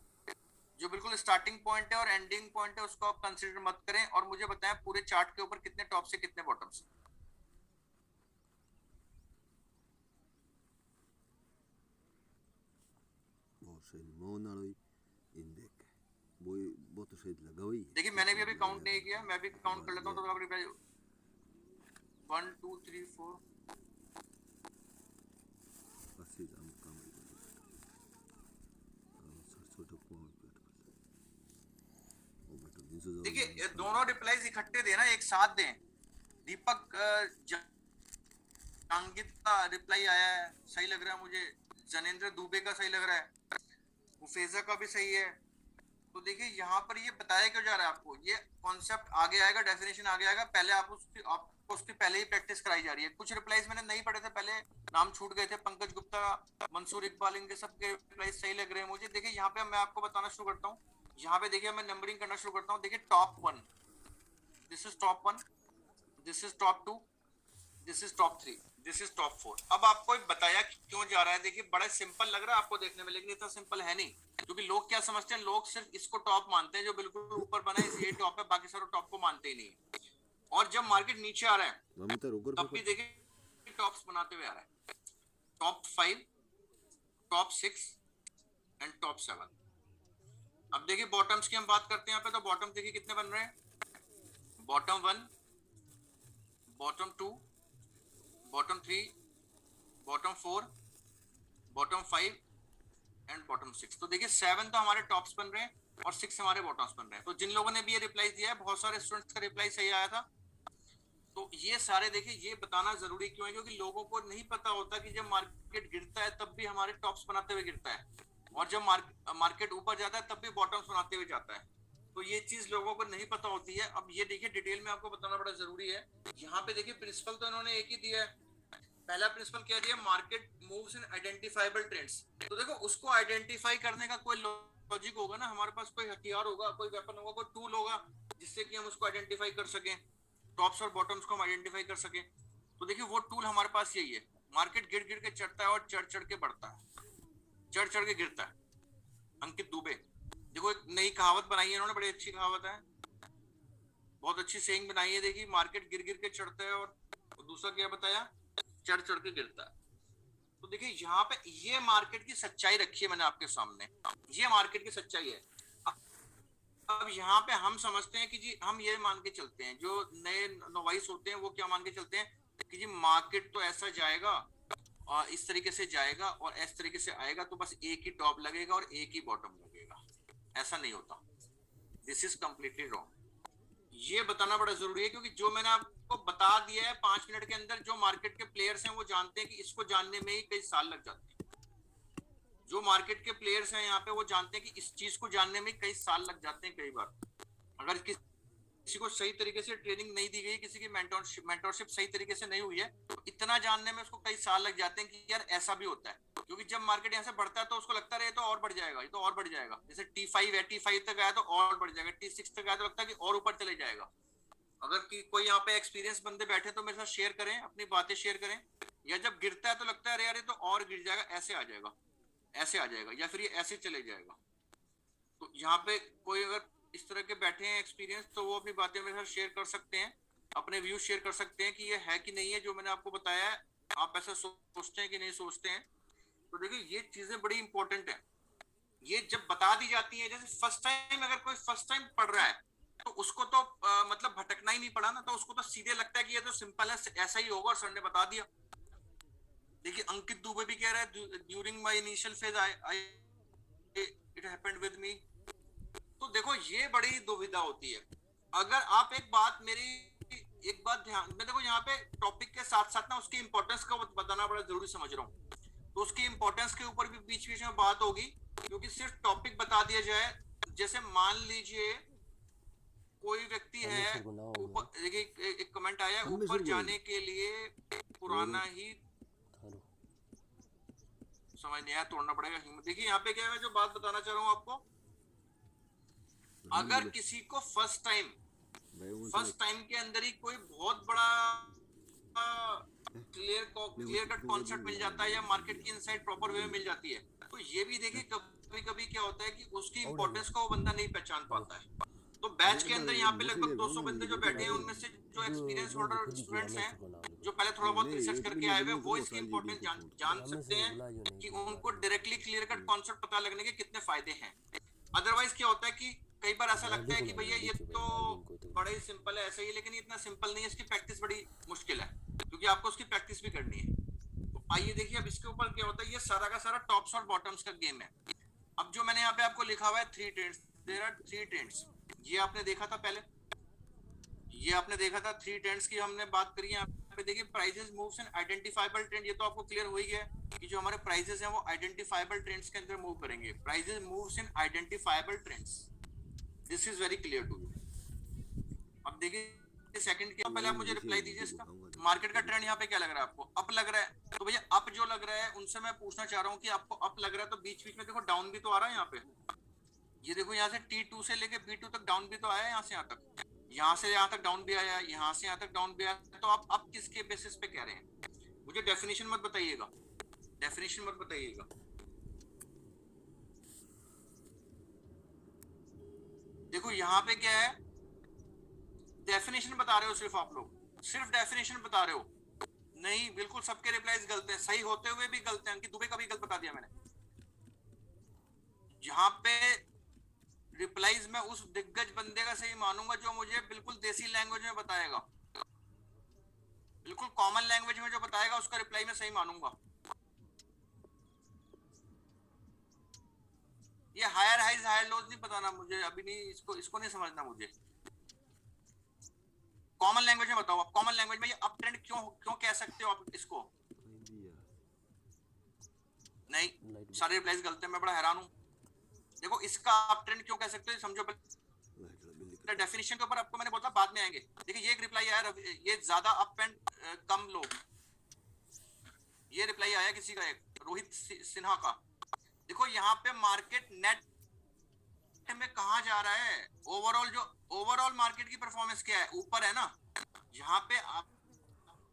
जो बिल्कुल स्टार्टिंग पॉइंट है और एंडिंग पॉइंट है उसको आप कंसीडर मत करें, और मुझे बताएं पूरे चार्ट के ऊपर कितने टॉप से कितने बॉटम्स। देखिए मैंने भी अभी काउंट नहीं किया, मैं भी काउंट कर लेता हूँ। तो आप 1 2 3 4 देखिए दोनों रिप्लाईज इकट्ठे देना, एक साथ दें। दीपक अंकित का रिप्लाई आया है, सही लग रहा है मुझे। जनेंद्र दुबे का सही लग रहा है, मुफेजा का भी सही है। तो देखिए यहाँ पर ये बताया क्यों जा रहा है आपको, ये कॉन्सेप्ट आगे आएगा, डेफिनेशन आगे आएगा, पहले आपको उसकी पहले ही प्रैक्टिस कराई जा रही है। कुछ रिप्लाईज मैंने नहीं पढ़े थे पहले, नाम छूट गए थे, पंकज गुप्ता, मंसूर इकबाल, इनके सबके रिप्लाईज सही लग रहे हैं मुझे। देखिए यहाँ पे मैं आपको बताना शुरू करता हूँ, यहाँ पे देखिए मैं नंबरिंग करना शुरू करता हूँ। देखिए top one, this is top one, this is top two, this is top three, this is top four. अब आपको बताया क्यों जा रहा है। देखिए बड़ा सिंपल लग रहा है आपको देखने में, लेकिन इतना सिंपल है नहीं, क्योंकि लोग क्या समझते हैं, लोग सिर्फ इसको टॉप मानते हैं, जो बिल्कुल ऊपर बना है ये टॉप है, बाकी सारे टॉप को मानते ही नहीं। और जब मार्केट नीचे आ रहा है तब भी देखिए टॉप्स बनाते हुए आ रहा है, टॉप 5, टॉप 6, एंड टॉप 7। अब देखिए बॉटम्स की हम बात करते हैं यहाँ पे, तो बॉटम देखिए कितने बन रहे हैं, bottom 1, bottom 2, bottom 3, bottom 4, bottom 5 and bottom 6। तो देखिए 7 तो हमारे टॉप्स बन रहे हैं और 6 हमारे बॉटम्स बन रहे हैं। तो जिन लोगों ने भी ये रिप्लाई दिया है, बहुत सारे स्टूडेंट्स का रिप्लाई सही आया था। तो ये सारे देखिए, ये बताना जरूरी क्यों है, क्योंकि लोगों को नहीं पता होता कि जब मार्केट गिरता है तब भी हमारे टॉप्स बनाते हुए गिरता है, और जब मार्केट ऊपर जाता है तब भी बॉटम्स बनाते हुए जाता है। तो ये चीज लोगों को नहीं पता होती है। अब ये देखिए डिटेल में आपको बताना बड़ा जरूरी है। यहाँ पे देखिए प्रिंसिपल तो इन्होंने एक ही दिया है। पहला प्रिंसिपल क्या दिया, market moves in identifiable trends. तो देखो उसको आइडेंटिफाई करने का कोई लॉजिक होगा ना, हमारे पास कोई हथियार होगा, कोई वेपन होगा, कोई टूल होगा जिससे कि हम उसको आइडेंटिफाई कर सकें, टॉप्स और बॉटम्स को हम आइडेंटिफाई कर सकें। तो देखिए वो टूल हमारे पास यही है। मार्केट गिर गिर के चढ़ता है और चढ़ चढ़ के बढ़ता है, चढ़ चढ़ के गिरता है। अंकित दुबे, देखो एक नई कहावत बनाई है इन्होंने, बड़ी अच्छी कहावत है, बहुत अच्छी सेइंग बनाई है। देखिए मार्केट गिर गिर के चढ़ता है और दूसरा क्या बताया, चढ़ चढ़ के गिरता है। तो देखिए यहाँ पे ये मार्केट की सच्चाई रखी है मैंने आपके सामने, ये मार्केट की सच्चाई है। अब यहाँ पे हम समझते हैं कि जी हम ये मान के चलते हैं, जो नए नोवाइस होते हैं वो क्या मान के चलते हैं कि जी मार्केट तो ऐसा जाएगा और इस तरीके से जाएगा और इस तरीके से आएगा, तो बस एक ही टॉप लगेगा और एक ही बॉटम लगेगा। ऐसा नहीं होता, दिस इज कंप्लीटली रॉन्ग। ये बताना बड़ा जरूरी है, क्योंकि जो मैंने आपको बता दिया है 5 मिनट के अंदर, जो मार्केट के प्लेयर्स हैं वो जानते हैं कि इसको जानने में ही कई साल लग जाते हैं। जो मार्केट के प्लेयर्स हैं यहाँ पे वो जानते हैं कि इस चीज को जानने में कई साल लग जाते हैं। कई बार अगर किसी को सही तरीके से ट्रेनिंग नहीं दी गई, किसी की मेंटरशिप सही तरीके से नहीं हुई है, तो इतना जानने में उसको कई साल लग जाते हैं कि यार ऐसा भी होता है। क्योंकि जब मार्केट यहाँ से बढ़ता है तो उसको लगता है तो और बढ़ जाएगा, ये तो और बढ़ जाएगा। जैसे T5 है, T5 तक आया तो और बढ़ जाएगा, T6 तक आया तो लगता है कि और ऊपर चले जाएगा। अगर कोई यहाँ पे एक्सपीरियंस बंदे बैठे तो मेरे साथ शेयर करें, अपनी बातें शेयर करें। या जब गिरता है तो लगता है अरे यार ये तो और गिर जाएगा, ऐसे आ जाएगा, ऐसे आ जाएगा, या फिर ये ऐसे चले जाएगा। तो यहाँ पे कोई अगर इस तरह के बैठे हैं एक्सपीरियंस, तो वो अपनी बातें मेरे साथ शेयर कर सकते हैं, अपने व्यूज शेयर कर सकते हैं कि ये है कि नहीं है जो मैंने आपको बताया है, आप ऐसा सोचते हैं कि नहीं सोचते हैं। तो देखिए ये चीजें बड़ी इंपॉर्टेंट है। ये जब बता दी जाती है, जैसे फर्स्ट टाइम अगर कोई फर्स्ट टाइम पढ़ रहा है तो उसको तो मतलब भटकना ही नहीं पड़ा ना, तो उसको तो सीधे लगता है कि ये तो सिंपल है, ऐसा ही होगा और सर ने बता दिया। देखिए अंकित दुबे भी कह रहा है during my initial phase I it happened with मी। तो देखो ये बड़ी दुविधा होती है। अगर आप एक बात ध्यान में देखो, यहाँ पे टॉपिक के साथ साथ ना उसकी इंपॉर्टेंस को बताना बड़ा जरूरी समझ रहा हूँ। तो उसकी इंपॉर्टेंस के ऊपर भी बीच बीच में बात होगी, क्योंकि सिर्फ टॉपिक बता दिया जाए, जैसे मान लीजिए कोई व्यक्ति है परमेश्वर को ना हो ऊपर, देखिए एक कमेंट आया है, ऊपर जाने के लिए पुराना ही थारो समझ नहीं आया, तोड़ना पड़ेगा हिम्मत। देखिए यहाँ पे क्या है, मैं जो बात बताना चाह रहा हूँ आपको, अगर किसी को फर्स्ट टाइम के अंदर ही कोई बहुत बड़ा क्लियर कट कॉन्सेप्ट मिल जाता है या मार्केट की इनसाइट प्रॉपर वे में मिल जाती है, तो ये भी देखिए कभी कभी क्या होता है कि उसकी इंपॉर्टेंस को वो बंदा नहीं पहचान पाता है। तो बैच के अंदर यहाँ पे लगभग 200 बंदे जो बैठे हैं, उनमें से जो एक्सपीरियंस होल्डर स्टूडेंट्स हैं, जो पहले थोड़ा बहुत रिसर्च करके आए हुए, वो इसकी इंपॉर्टेंस जान सकते हैं कि उनको डायरेक्टली क्लियर कट कॉन्सेप्ट पता लगने के कितने फायदे हैं। अदरवाइज क्या होता है कि कई बार ऐसा लगता है कि भैया ये तो बड़ा ही सिंपल है, ऐसा ही, लेकिन इतना सिंपल नहीं है, इसकी प्रैक्टिस बड़ी मुश्किल है, क्योंकि आपको उसकी प्रैक्टिस भी करनी है। तो आइए देखिए अब इसके ऊपर क्या होता है। ये सारा का सारा टॉप्स और बॉटम्स का गेम है। अब जो मैंने यहाँ पे आपको लिखा हुआ है 3 ट्रेंड्स, देयर आर 3 ट्रेंड्स, ये आपने देखा था पहले, ये आपने देखा था 3 ट्रेंड्स की हमने बात करी है। यहाँ पे देखिए prices moves in identifiable trend, ये तो आपको क्लियर हो ही गया कि जो हमारे प्राइसेस हैं वो आइडेंटिफाइबल ट्रेंड्स के अंदर मूव करेंगे। Prices moves in identifiable trends, this is very clear to you. अब देखिए सेकंड के पहले आप मुझे रिप्लाई दीजिए इसका, मार्केट का ट्रेंड यहाँ पे क्या लग रहा है आपको, अप लग रहा है। तो भैया अप जो लग रहा है, उनसे मैं पूछना चाह रहा हूँ कि आपको अप लग रहा है, तो बीच बीच में देखो डाउन भी तो आ रहा है यहाँ पे। ये देखो यहाँ से T2 से लेके B2 तक डाउन भी तो आया है, यहाँ से यहाँ तक, यहाँ से यहाँ तक डाउन भी आया, यहाँ से यहाँ तक डाउन भी आया। तो आप अब किसके बेसिस पे कह रहे हैं, मुझे डेफिनेशन मत बताइएगा, डेफिनेशन मत बताइएगा। देखो यहाँ पे क्या है, डेफिनेशन बता रहे हो सिर्फ आप लोग, सिर्फ डेफिनेशन बता रहे हो। नहीं, बिल्कुल सबके रिप्लाईज गलत हैं, सही होते हुए भी गलत हैं। अंकित दुबे का भी गलत बता दिया मैंने। यहाँ पे रिप्लाईज मैं उस दिग्गज बंदे का सही मानूंगा जो मुझे बिल्कुल देसी लैंग्वेज में बताएगा, बिल्कुल कॉमन लैंग्वेज में जो बताएगा उसका रिप्लाई मैं सही मानूंगा। ये हायर हाइज हायर लोज नहीं बताना मुझे अभी, नहीं इसको इसको नहीं समझना मुझे। कॉमन लैंग्वेज में बताओ आप, कॉमन लैंग्वेज में ये अप ट्रेंड क्यों क्यों कह सकते हो आप इसको? नहीं, सारे रिप्लाईज गलत है, मैं बड़ा हैरान हूं। देखो इसका अप ट्रेंड क्यों कह सकते हो समझो पहले, डेफिनेशन के ऊपर आपको मैंने बोला बाद में आएंगे। देखिए ये एक रिप्लाई आया, ये ज्यादा अप एंड कम लो, ये रिप्लाई आया किसी का, एक रोहित सिन्हा का। देखो यहाँ पे मार्केट नेट में कहा जा रहा है, ओवरऑल जो ओवरऑल मार्केट की परफॉर्मेंस क्या है, ऊपर है ना। यहाँ पे आप,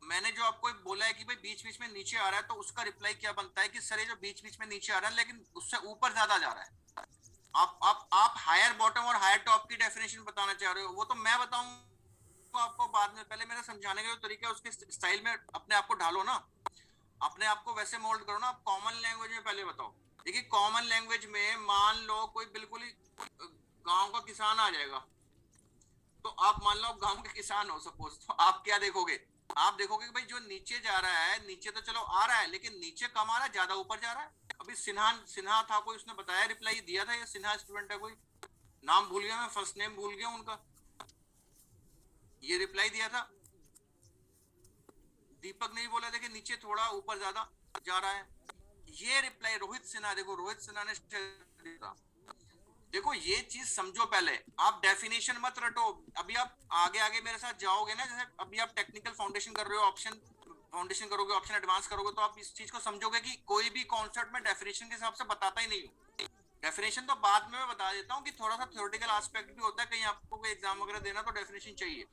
मैंने जो आपको बोला है कि भाई बीच बीच में नीचे आ रहा है, तो उसका रिप्लाई क्या बनता है कि सर ये जो बीच बीच में नीचे आ रहा है लेकिन उससे ऊपर ज्यादा जा रहा है। आप हायर बॉटम और हायर टॉप की डेफिनेशन बताना चाह रहे हो, वो तो मैं बताऊंगा आपको बाद में। पहले मेरा समझाने का जो तरीका है उसके स्टाइल में अपने आप को ढालो ना, अपने आप को वैसे मोल्ड करो ना। आप कॉमन लैंग्वेज में पहले बताओ। देखिए कॉमन लैंग्वेज में मान लो कोई बिल्कुल ही गांव का किसान आ जाएगा, तो आप मान लो आप गांव के किसान हो सपोज, तो आप क्या देखोगे? आप देखोगे कि भाई जो नीचे जा रहा है, नीचे तो चलो आ रहा है लेकिन नीचे कम आ रहा है, ज्यादा ऊपर जा रहा है। अभी सिन्हा सिन्हा था कोई, उसने बताया रिप्लाई दिया था, ये सिन्हा स्टूडेंट है कोई, नाम भूल गया मैं, फर्स्ट नेम भूल गया उनका, ये रिप्लाई दिया था। दीपक ने भी बोला था कि नीचे थोड़ा ऊपर ज्यादा जा रहा है। ये रिप्लाई रोहित सिन्हा, देखो रोहित सिन्हा ने दिया। देखो ये चीज समझो पहले, आप डेफिनेशन मत रटो। अभी आप आगे आगे मेरे साथ जाओगे ना, जैसे अभी आप टेक्निकल फाउंडेशन कर रहे हो, ऑप्शन फाउंडेशन करोगे, ऑप्शन एडवांस करोगे, तो आप इस चीज को समझोगे कि कोई भी कॉन्सेप्ट में डेफिनेशन के हिसाब से बताता ही नहीं हूँ। डेफिनेशन तो बाद में मैं बता देता हूँ कि थोड़ा सा थ्योरेटिकल एस्पेक्ट भी होता है, कहीं आपको कोई एग्जाम वगैरह देना तो डेफिनेशन चाहिए।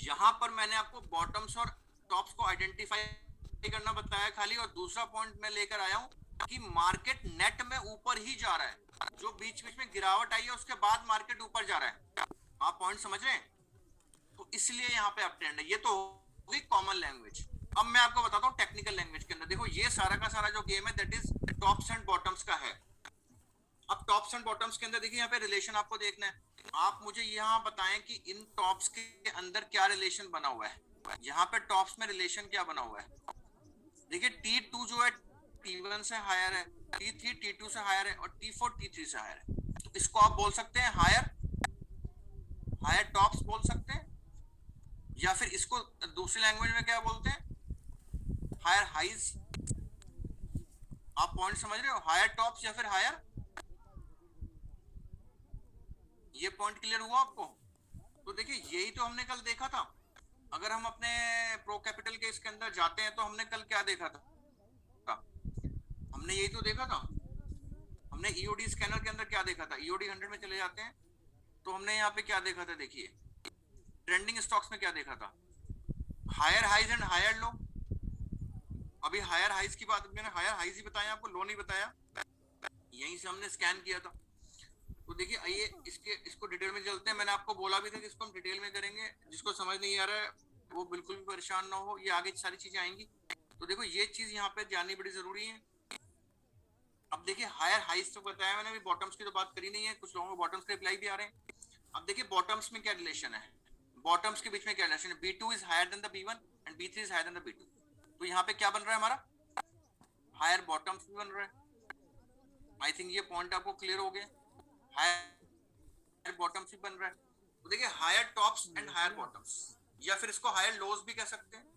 यहाँ पर मैंने आपको बॉटम्स और टॉप्स को आइडेंटिफाई करना बताया खाली, और दूसरा पॉइंट मैं लेकर आया हूँ कि मार्केट नेट में ऊपर ही जा रहा है, जो बीच बीच में गिरावट आई है उसके बाद मार्केट ऊपर जा रहा है। आप पॉइंट समझ रहे हैं? तो इसलिए यहाँ पे अप ट्रेंड है। ये तो होगी कॉमन लैंग्वेज। अब मैं आपको बताता हूँ टेक्निकल लैंग्वेज के अंदर। देखो ये सारा का सारा जो गेम है that is tops and bottoms का है। अब टॉप्स एंड बॉटम्स के अंदर देखिए यहाँ पे रिलेशन आपको देखना है। आप मुझे यहाँ बताएं कि इन टॉप्स के अंदर क्या रिलेशन बना हुआ है। यहाँ पे टॉप्स में रिलेशन क्या बना हुआ है? देखिए T2 जो है T1 से हायर है, T3 T2 से हायर है, और T4 T3 से हायर है। तो इसको आप बोल सकते हैं हायर हायर टॉप्स बोल सकते हैं, या फिर इसको दूसरी लैंग्वेज में क्या बोलते हैं, हायर हाइज। आप पॉइंट समझ रहे हो, हायर टॉप्स या फिर हायर। ये पॉइंट क्लियर हुआ आपको? तो देखिए यही तो हमने कल देखा था। अगर हम अपने प्रो कैपिटल के इसके अंदर जाते हैं तो हमने कल क्या देखा था? हमने यही तो देखा था। हमने ईओडी स्कैनर के अंदर क्या देखा था? ईओडी 100 में चले जाते हैं तो हमने यहाँ पे क्या देखा था? देखिए ट्रेंडिंग स्टॉक्स में क्या देखा था? Higher highs and higher low. अभी हायर हाइज की बात, मैंने हायर हाइज ही बताया आपको, लो नहीं बताया। यहीं से हमने स्कैन किया था। तो देखिए आइए इसको डिटेल में चलते हैं। मैंने आपको बोला भी था कि इसको हम डिटेल में करेंगे, जिसको समझ नहीं आ रहा है वो बिल्कुल भी परेशान ना हो, ये आगे सारी चीजें आएंगी। तो देखो ये चीज यहाँ पे जाननी बड़ी जरूरी है। अब देखिए हायर हाइज तो बताया मैंने, अभी बॉटम्स की तो बात करी नहीं है, कुछ लोगों को बॉटम्स के रिप्लाई भी आ रहे हैं। अब देखिए बॉटम्स में क्या रिलेशन है, बॉटम्स के बीच में क्या रिलेशन है? B2 is higher than the B1 and B3 is higher than the B2। तो यहाँ पे क्या बन रहा है हमारा? हायर बॉटम्स भी बन रहा है। आई थिंक ये पॉइंट आपको क्लियर हो गया। हायर बॉटम्स भी बन रहा है। तो देखिए higher tops and higher bottoms, या फिर इसको हायर लोज भी कह सकते हैं।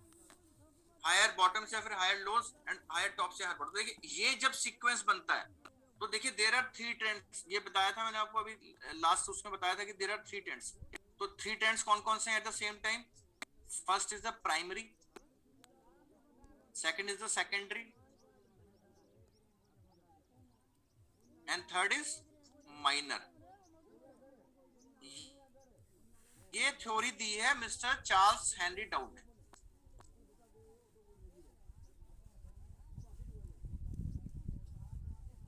हायर बॉटम्स या फिर higher lows and higher tops या हायर बॉटम। देखिए ये जब सीक्वेंस बनता है तो देखिए देयर आर थ्री ट्रेंड्स। ये बताया था मैंने आपको अभी लास्ट उसमें बताया था कि देयर आर थ्री ट्रेंड्स। तो थ्री ट्रेंड्स कौन कौन से हैं eight the same time? First is the primary, second is the secondary, and third is minor. ये थ्योरी दी है मिस्टर चार्ल्स हेनरी डाउ ने।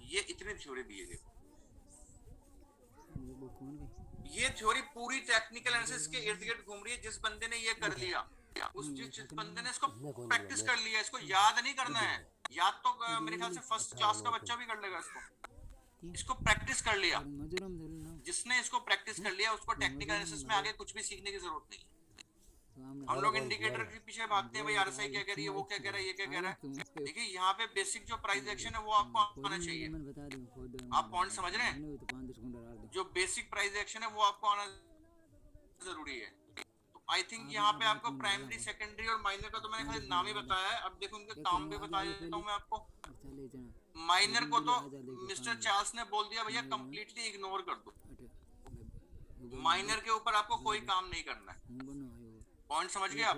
ये इतनी थ्योरी दी है। देखो ये थ्योरी पूरी टेक्निकल एनालिसिस के इर्द गिर्द घूम रही है। जिस बंदे ने ये कर लिया, जिस बंदे ने इसको प्रैक्टिस कर लिया, इसको याद नहीं करना है। याद तो मेरे ख्याल से फर्स्ट क्लास का बच्चा भी कर लेगा इसको। इसको प्रैक्टिस कर लिया, जिसने इसको प्रैक्टिस कर लिया उसको टेक्निकल एनालिसिस में आगे कुछ भी सीखने की जरूरत नहीं है। हम लोग इंडिकेटर के पीछे भागते हैं, भाई आरएसआई क्या कह रही है, वो क्या कह रहा है, ये क्या कह रहा है। देखिए यहाँ पे बेसिक जो प्राइस एक्शन है वो आपको आना चाहिए। आप पॉइंट समझ रहे हैं, जो बेसिक प्राइस एक्शन है वो आपको आना जरूरी है। तो आई थिंक यहाँ पे आपको प्राइमरी, सेकेंडरी और माइनर का तो मैंने खाली नाम ही बताया है। अब देखो उनके काम भी बता देता हूँ मैं आपको। माइनर को तो मिस्टर चार्ल्स ने बोल दिया भैया कंप्लीटली इग्नोर कर दो, माइनर के ऊपर आपको कोई काम नहीं करना है। पॉइंट समझ गए आप?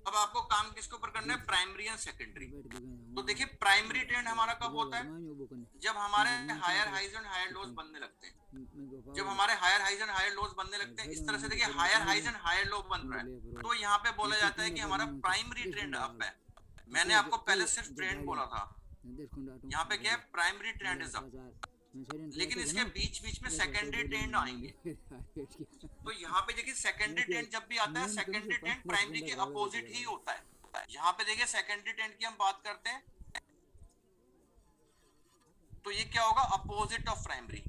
अब आपको काम किसके ऊपर करना है, प्राइमरी एंड सेकेंडरी। तो देखिए प्राइमरी ट्रेंड हमारा कब होता है, जब हमारे higher highs and higher lows बनने लगते हैं। जब हमारे higher highs and higher lows बनने लगते हैं इस तरह से, देखिए higher highs and higher low बन रहा है, तो यहाँ पे बोला जाता है कि हमारा प्राइमरी ट्रेंड अप है। मैंने आपको पहले सिर्फ ट्रेंड बोला था, यहाँ पे क्या है, प्राइमरी ट्रेंड इज अप, लेकिन इसके बीच बीच में सेकेंडरी ट्रेंड आएंगे। तो यहाँ पे देखिए सेकेंडरी ट्रेंड जब भी आता है, सेकेंडरी ट्रेंड प्राइमरी के अपोजिट ही होता है। यहाँ पे देखिए सेकेंडरी ट्रेंड की हम बात करते हैं तो ये क्या होगा, अपोजिट ऑफ प्राइमरी।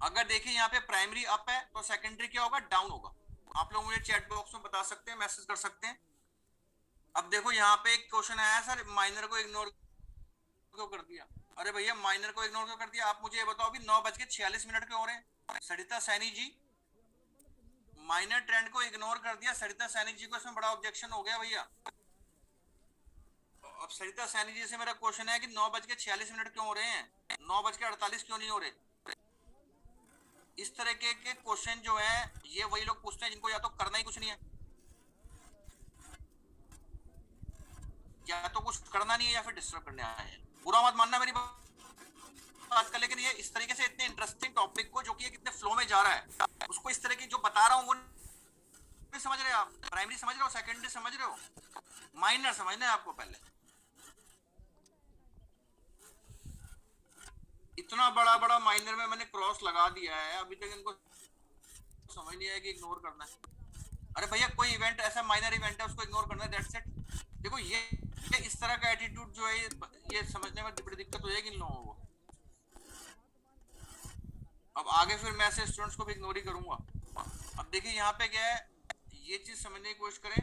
अगर देखिए यहाँ पे प्राइमरी अप है तो सेकेंडरी क्या होगा, डाउन होगा। आप लोग मुझे चैट बॉक्स में बता सकते हैं, मैसेज कर सकते हैं। अब देखो यहाँ पे एक क्वेश्चन आया, सर माइनर को इग्नोर क्यों कर दिया। अरे भैया माइनर को इग्नोर क्यों कर दिया, आप मुझे ये बताओ। अभी 9:46 क्यों हो रहे हैं। सरिता सैनी जी, माइनर ट्रेंड को इग्नोर कर दिया सरिता सैनी जी को, इसमें बड़ा ऑब्जेक्शन हो गया भैया। अब सरिता सैनी जी से मेरा क्वेश्चन है कि 9:46 क्यों हो रहे हैं, 9:48 क्यों नहीं हो रहे। इस तरह के क्वेश्चन जो है ये वही लोग पूछते हैं जिनको या तो करना ही कुछ नहीं है, या तो कुछ करना नहीं है, या फिर डिस्टर्ब करने आए हैं। बुरा मत मानना मेरी बात का, लेकिन ये इस तरीके से इतने इंटरेस्टिंग टॉपिक को जो कि कितने फ्लो में जा रहा है, उसको इस तरह की जो बता रहा हूँ वो नहीं समझ रहे आप। प्राइमरी समझ रहे हो, सेकेंडरी समझ रहे हो, माइनर समझना है आपको पहले। इतना बड़ा बड़ा माइनर में मैंने क्रॉस लगा दिया है, अभी तक इनको समझ नहीं आया कि इग्नोर करना है। अरे भैया कोई इवेंट ऐसा माइनर इवेंट है उसको इग्नोर करना है, दैट्स इट। देखो ये इस तरह का एटीट्यूड जो है ये समझने में बड़ी दिक्कत हो जाएगी इन लोगों को। अब आगे फिर मैं ऐसे स्टूडेंट्स को भी इग्नोर ही करूंगा। अब देखिए यहाँ पे क्या है, ये चीज समझने की कोशिश करें।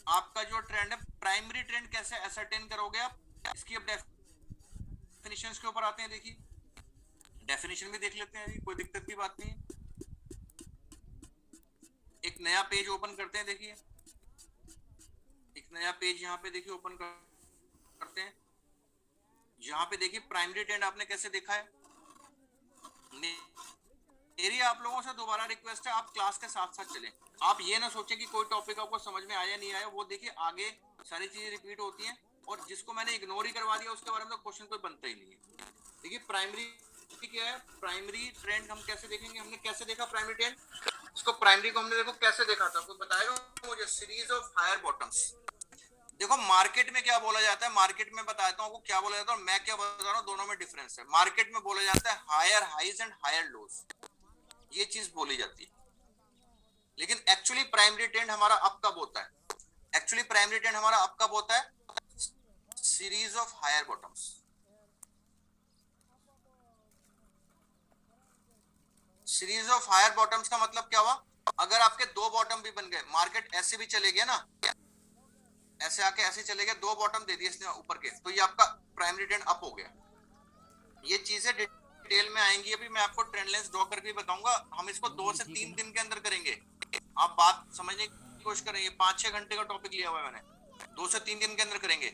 आपका जो ट्रेंड है, प्राइमरी ट्रेंड कैसे असरटेन करोगे आप, इसकी अब डेफिनेशंस के ऊपर आते हैं। देखिए डेफिनेशन भी देख लेते हैं जी, कोई दिक्कत की बात नहीं है। एक नया पेज ओपन करते हैं। देखिए एक नया पेज यहाँ पे देखिए ओपन करते हैं। यहाँ पे देखिए प्राइमरी ट्रेंड आपने कैसे देखा है। मेरी आप लोगों से दोबारा रिक्वेस्ट है, आप क्लास के साथ साथ चलें। आप ये ना सोचें कि कोई टॉपिक आपको समझ में आया नहीं आया, वो देखिए आगे सारी चीजें रिपीट होती हैं, और जिसको मैंने इग्नोर ही करवा दिया उसके बारे में तो क्वेश्चन कोई बनता ही नहीं है। देखिए प्राइमरी क्या है, प्राइमरी ट्रेंड हम कैसे देखेंगे, हमने कैसे देखा प्राइमरी ट्रेंड, इसको प्राइमरी को हमने देखो कैसे देखा था, कोई बताएगा मुझे। Series of higher bottoms. देखो मार्केट में क्या बोला जाता है, मार्केट में बताता हूँ आपको क्या बोला जाता है और मैं क्या बता रहा हूँ, दोनों में डिफरेंस है। मार्केट में बोला जाता है higher highs and higher lows, ये चीज बोली जाती है। लेकिन एक्चुअली प्राइमरी ट्रेंड हमारा अप कब होता है, एक्चुअली प्राइमरी ट्रेंड हमारा अप कब होता है, series of higher bottoms. Series of higher bottoms का मतलब क्या हुआ, अगर आपके दो बॉटम भी बन गए, मार्केट ऐसे भी चले गया ना, ऐसे आके ऐसे चले गए, दो बॉटम दे दिए इसने ऊपर के, तो ये आपका प्राइमरी ट्रेंड अप हो गया। ये चीजें डिटेल में आएंगी, अभी मैं आपको ट्रेंड लाइंस ड्रॉ करके बताऊंगा। हम इसको 2 से 3 दिन के अंदर करेंगे। आप बात समझने की कोशिश करें, ये 5-6 घंटे का टॉपिक लिया हुआ है मैंने, 2 से 3 दिन के अंदर करेंगे।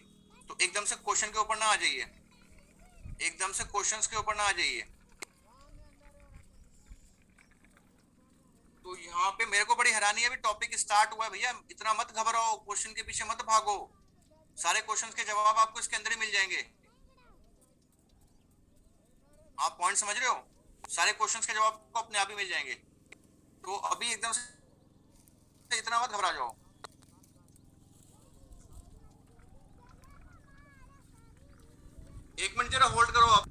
तो एकदम से क्वेश्चन के ऊपर ना आ जाइए, एकदम से क्वेश्चंस के ऊपर ना आ जाइए। तो यहाँ पे मेरे को बड़ी हैरानी है, अभी टॉपिक स्टार्ट हुआ है भैया, इतना मत घबराओ, क्वेश्चन के पीछे मत भागो, सारे क्वेश्चंस के जवाब आपको इसके अंदर ही मिल जाएंगे। आप पॉइंट समझ रहे हो, सारे क्वेश्चंस के जवाब आपको अपने आप ही मिल जाएंगे। तो अभी एकदम से इतना मत घबरा जाओ। एक मिनट जरा होल्ड करो आप।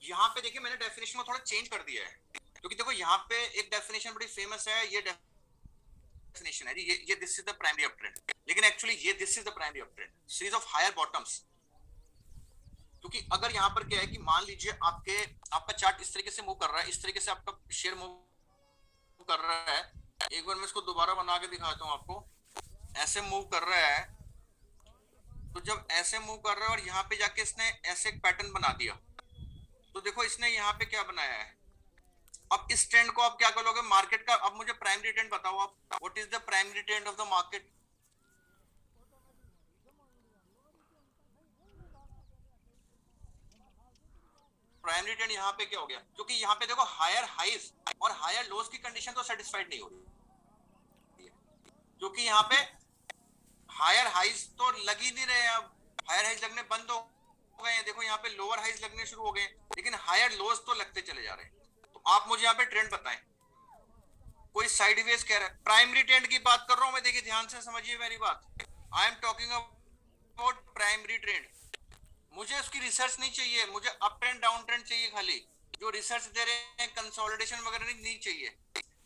यहाँ पे देखिए मैंने डेफिनेशन को थोड़ा चेंज कर दिया है, क्योंकि देखो यहाँ पे एक डेफिनेशन बड़ी फेमस है, ये डेफिनेशन है ये this is the primary up trend, लेकिन एक्चुअली ये this is the primary up trend, series of higher bottoms. क्योंकि अगर यहाँ पर क्या है कि मान लीजिए आपका चार्ट इस तरीके से मूव कर रहा है, इस तरीके से आपका शेयर मूव कर रहा है, एक बार मैं इसको दोबारा बना के दिखाता हूँ आपको, ऐसे मूव कर रहा है, तो जब ऐसे मूव कर रहा है और यहाँ पे जाके इसने ऐसे एक पैटर्न बना दिया, तो देखो इसने यहाँ पे क्या बनाया है। अब इस ट्रेंड को आप क्या करोगे मार्केट का, अब मुझे प्राइमरी ट्रेंड बताओ आप, what is the primary trend of the market? Primary trend यहाँ पे क्या हो गया, क्योंकि यहाँ पे देखो हायर हाइज और हायर लोज की कंडीशन तो सेटिस्फाइड नहीं हो रही, क्योंकि यहाँ पे हायर हाइज तो लग ही नहीं रहे हैं, अब हायर हाइज लगने बंद हो गए हैं, देखो यहाँ पे लोअर हाइज लगने शुरू हो गए, लेकिन हायर लोज तो लगते चले जा रहे हैं। तो आप मुझे यहाँ पे ट्रेंड बताएं, कोई साइडवेज कह रहा है, प्राइमरी ट्रेंड की बात कर रहा हूं मैं, देखिए ध्यान से समझिए मेरी बात, I am talking about primary trend. मुझे उसकी रिसर्च नहीं चाहिए, मुझे अप ट्रेंड डाउन ट्रेंड चाहिए, खाली जो रिसर्च दे रहे हैं कंसोलिडेशन वगैरह नहीं चाहिए,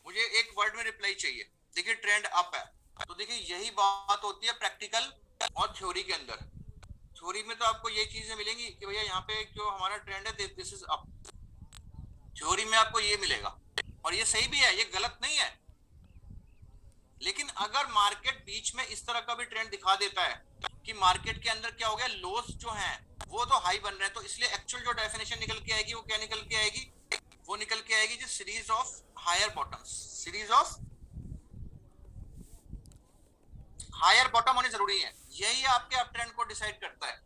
मुझे एक वर्ड में रिप्लाई चाहिए। देखिए ट्रेंड अप है, तो देखिए यही बात होती है प्रैक्टिकल और थ्योरी के अंदर। थ्योरी में तो आपको ये चीजें मिलेंगी कि भैया यहाँ पे जो हमारा ट्रेंड है दिस इज अप, थ्योरी में आपको ये मिलेगा, और ये सही भी है, ये गलत नहीं है। लेकिन अगर मार्केट बीच में इस तरह का भी ट्रेंड दिखा देता है कि मार्केट के अंदर क्या हो गया, लोस जो हैं वो तो हाई बन रहे हैं, तो इसलिए एक्चुअल जो डेफिनेशन निकल के आएगी वो क्या निकल के आएगी, वो निकल के आएगी जो series of higher bottoms, series of higher bottom होने जरूरी है, यही आपके अप ट्रेंड को डिसाइड करता है।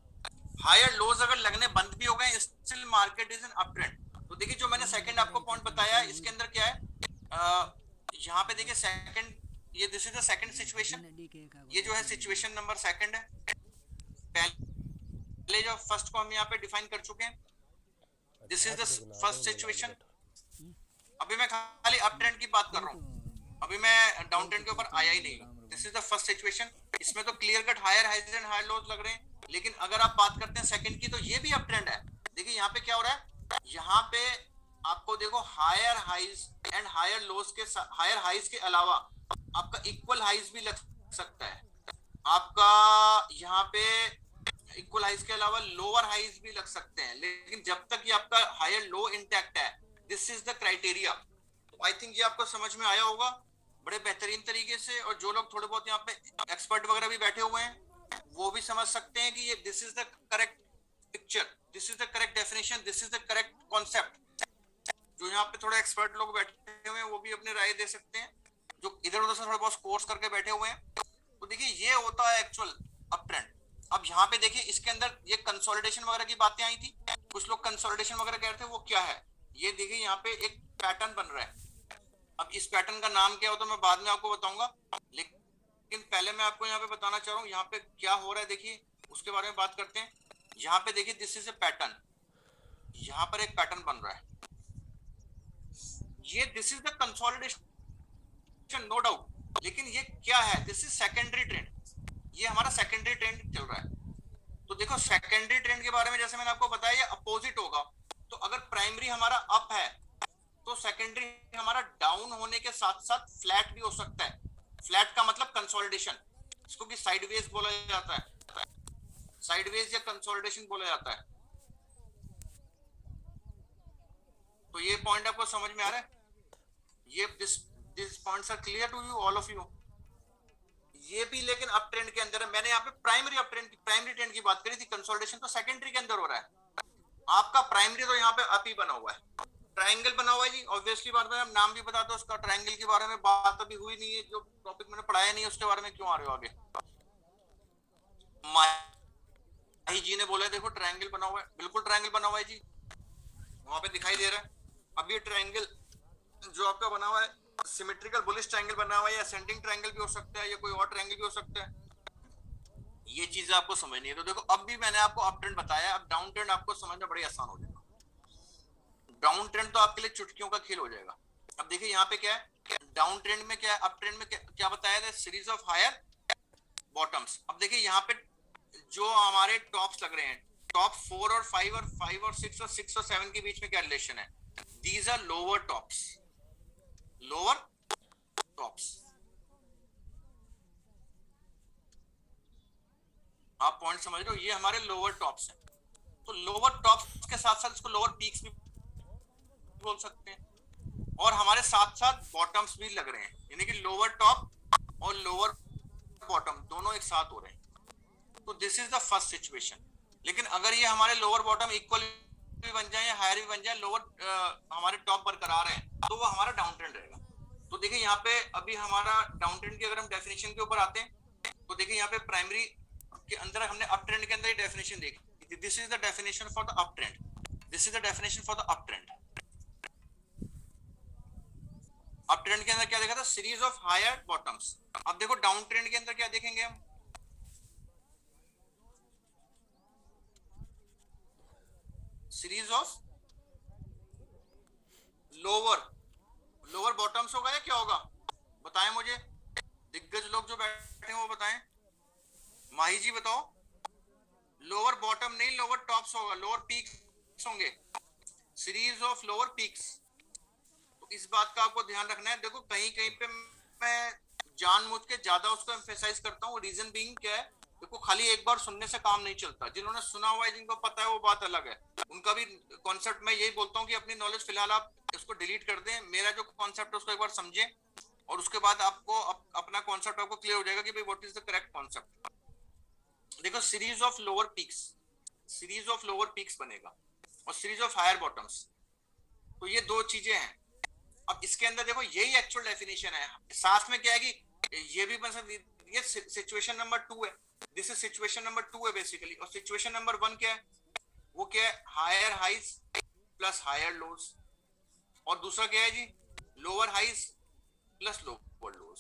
हायर लोज अगर लगने बंद भी हो गए, still market is an up trend. तो देखिए जो मैंने सेकंड आपको पॉइंट बताया, इसके अंदर क्या है, यहाँ पे देखिए सेकंड, ये this is the second situation, ये जो है सिचुएशन नंबर सेकंड है, पहले जो फर्स्ट को हम यहाँ पे डिफाइन कर चुके हैं, this is the first situation. अभी मैं खाली अप ट्रेंड की बात कर रहा हूँ, अभी मैं डाउन ट्रेंड के ऊपर आया ही नहीं। This is the first situation, इसमें तो clear cut higher highs and higher lows लग रहे हैं, लेकिन अगर आप बात करते हैं सेकंड की, तो ये भी अप ट्रेंड है। देखिए यहाँ पे क्या हो रहा है, यहाँ पे आपको देखो higher highs and higher lows के, हायर हाइज के अलावा आपका इक्वल हाइज भी लग सकता है, आपका यहाँ पे इक्वल हाइज के अलावा लोअर हाइज भी लग सकते हैं, लेकिन जब तक ये आपका हायर लो इंटैक्ट है, दिस इज द क्राइटेरिया। तो आई थिंक ये आपको समझ में आया होगा बड़े बेहतरीन तरीके से, और जो लोग थोड़े बहुत यहाँ पे एक्सपर्ट वगैरह भी बैठे हुए हैं वो भी समझ सकते हैं कि ये this is the correct picture, this is the correct definition, this is the correct concept. जो यहाँ पे थोड़े एक्सपर्ट लोग बैठे हुए हैं वो भी अपनी राय दे सकते हैं, जो इधर उधर से थोड़ा बहुत कोर्स करके बैठे हुए हैं। तो देखिए ये होता है एक्चुअल अप ट्रेंड। अब यहाँ पे देखिए इसके अंदर ये कंसोलिडेशन वगैरह की बातें आई थी, कुछ लोग कंसोलिडेशन वगैरह कह रहे थे, वो क्या है, ये देखिए यहाँ पे एक पैटर्न बन रहा है। अब इस पैटर्न का नाम क्या हो तो मैं बाद में आपको बताऊंगा, लेकिन पहले मैं आपको यहाँ पे बताना चाह रहा हूँ यहाँ पे क्या हो रहा है, देखिए उसके बारे में बात करते हैं। यहाँ पे देखिए दिस इज ए पैटर्न, यहाँ पर एक पैटर्न बन रहा है, ये this is the consolidation no doubt, लेकिन ये क्या है, दिस इज सेकेंडरी ट्रेंड, ये हमारा सेकेंडरी ट्रेंड चल रहा है। तो देखो सेकेंडरी ट्रेंड के बारे में जैसे मैंने आपको बताया ये अपोजिट होगा, तो अगर प्राइमरी हमारा अप है तो सेकेंडरी हमारा डाउन होने के साथ साथ फ्लैट भी हो सकता है। फ्लैट का मतलब कंसोलिडेशन, इसको भी साइडवेज बोला जाता है, साइडवेज या कंसोलिडेशन बोला जाता है। तो ये पॉइंट आपको समझ में आ रहा है, ये this points are clear to you all of you. ये भी लेकिन अप ट्रेंड के अंदर है, मैंने यहाँ पे primary up trend primary trend की बात करी थी, कंसोलिडेशन तो सेकेंडरी के अंदर हो रहा है। आपका प्राइमरी तो यहाँ पे अप ही बना हुआ है, ट्रायंगल बना हुआ है जी, ऑब्वियसली बात है, नाम भी बता दो उसका, ट्रायंगल के बारे में बात अभी हुई नहीं है, जो टॉपिक मैंने पढ़ाया नहीं है उसके बारे में क्यों आ रहे हो आगे। माही जी ने बोला देखो ट्रायंगल बना हुआ है, बिल्कुल ट्रायंगल बना हुआ है जी, वहां पे दिखाई दे रहा है। अब ये ट्रायंगल जो आपका बना हुआ है सिमेट्रिकल बुलिश ट्रायंगल बना हुआ है, या असेंडिंग ट्रायंगल भी हो सकता है, या कोई और ट्रायंगल भी हो सकता है, ये चीजें आपको समझनी है। तो देखो अब भी मैंने आपको अप ट्रेंड बताया, अब डाउन ट्रेंड आपको समझना बड़ी आसान हो जाएगा। डाउन ट्रेंड तो आपके लिए चुटकियों का खेल हो जाएगा। अब देखिए यहाँ पे क्या है, डाउन ट्रेंड में क्या है, अप ट्रेंड में क्या बताया था, सीरीज ऑफ हायर बॉटम्स। अब देखिए यहाँ पे जो हमारे टॉप्स लग रहे हैं, टॉप 4 और 5 और 5 और 6 और 6 और 7 के बीच में क्या रिलेशन है, these are lower tops, lower tops. आप पॉइंट समझ रहे हो, ये हमारे लोअर टॉप्स हैं। तो लोअर टॉप्स के साथ साथ इसको लोअर पीक्स भी बोल सकते हैं, और हमारे साथ साथ बॉटम्स भी लग रहे हैं, यानी कि लोअर टॉप और लोअर बॉटम दोनों एक साथ हो रहे हैं। तो this is the first situation. लेकिन अगर ये हमारे लोअर बॉटम इक्वल भी बन जाए या हायर भी बन जाए, लोअर हमारे टॉप बरकरार है, तो वो हमारा डाउन ट्रेंड रहेगा। तो देखिए यहाँ पे अभी हमारा डाउन ट्रेंड की अगर हम डेफिनेशन के ऊपर आते हैं, तो देखिए यहाँ पे प्राइमरी के अंदर हमने अप ट्रेंड के अंदर ये डेफिनेशन देखी, this is the definition for the up trend, this is the definition for the up trend. Up trend के अंदर क्या देखा था, सीरीज ऑफ हायर बॉटम्स। अब देखो डाउन ट्रेंड के अंदर क्या देखेंगे हम, सीरीज ऑफ लोअर बॉटम्स होगा या क्या होगा, बताएं मुझे, दिग्गज लोग जो बैठे हैं वो बताएं। माही जी बताओ। लोअर बॉटम नहीं, लोअर टॉप्स होगा, लोअर पीक्स होंगे, सीरीज ऑफ लोअर पीक्स। तो इस बात का आपको ध्यान रखना है। देखो कहीं कहीं पे मैं जानबूझ के ज्यादा उसको एम्फेसाइज करता हूँ, रीजन बीइंग क्या है, देखो खाली एक बार सुनने से काम नहीं चलता, जिन्होंने सुना हुआ है, जिनको पता है, वो बात अलग है, उनका भी कॉन्सेप्ट मैं यही बोलता हूँ कि अपनी नॉलेज फिलहाल आप इसको डिलीट कर दें, मेरा जो कॉन्सेप्ट है उसको एक बार समझें, और उसके बाद आपको अपना कॉन्सेप्ट आपको क्लियर हो जाएगा कि भाई what is the correct concept. देखो series of lower peaks, series of lower peaks बनेगा, और सीरीज ऑफ हायर बॉटम्स, तो ये दो चीजें हैं। अब इसके अंदर देखो यही एक्चुअल डेफिनेशन है, साथ में क्या है कि ये भी बन सकती, ये सिचुएशन नंबर 2 है, दिस इज सिचुएशन नंबर 2 है बेसिकली, और सिचुएशन नंबर 1 क्या है, वो क्या है, higher highs plus higher lows, और दूसरा क्या है जी, lower highs plus lower lows.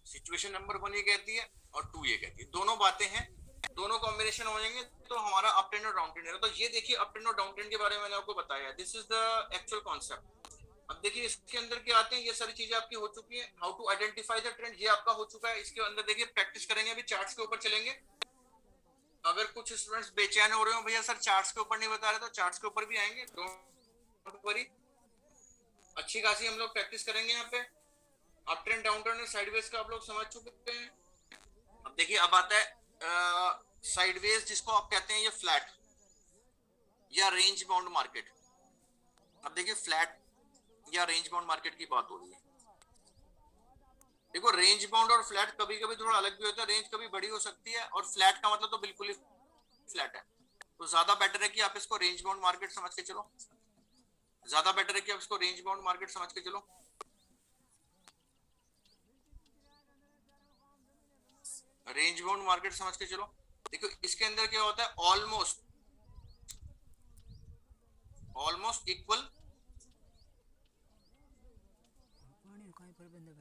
Situation number 1 ये कहती है और 2 ये कहती है, दोनों बातें हैं, दोनों कॉम्बिनेशन हो जाएंगे तो हमारा अप ट्रेंड और डाउन ट्रेंड है। तो ये देखिए अप ट्रेंड और डाउन ट्रेंड के बारे में मैंने आपको बताया, this is the actual concept. अब देखिए इसके अंदर क्या आते हैं, ये सारी चीजें आपकी हो चुकी है, how to identify the trend ये आपका हो चुका है। इसके अंदर देखिए प्रैक्टिस करेंगे, अभी चार्ट्स के ऊपर चलेंगे। अगर कुछ स्टूडेंट्स बेचैन हो रहे हो भैया सर चार्ट्स के ऊपर नहीं बता रहे, तो चार्ट्स के ऊपर भी आएंगे, डोंट वरी, अच्छी खासी हम लोग प्रैक्टिस करेंगे यहाँ पे। अप ट्रेंड डाउन ट्रेंड और साइडवेज का आप लोग समझ चुके हैं। अब देखिए अब आता है साइडवेज, जिसको आप कहते हैं ये फ्लैट या रेंज बाउंड मार्केट। अब देखिए फ्लैट या रेंज बाउंड मार्केट की बात हो रही है। देखो रेंज बाउंड और फ्लैट कभी कभी थोड़ा अलग भी होता है, रेंज कभी बड़ी हो सकती है और फ्लैट का मतलब तो बिल्कुल ही फ्लैट है। तो ज्यादा बेटर है कि आप इसको रेंज बाउंड मार्केट समझ के चलो, ज्यादा बेटर है कि आप इसको रेंज बाउंड मार्केट समझ के चलो। रेंज बाउंड मार्केट समझ के चलो। देखो इसके अंदर क्या होता है, almost equal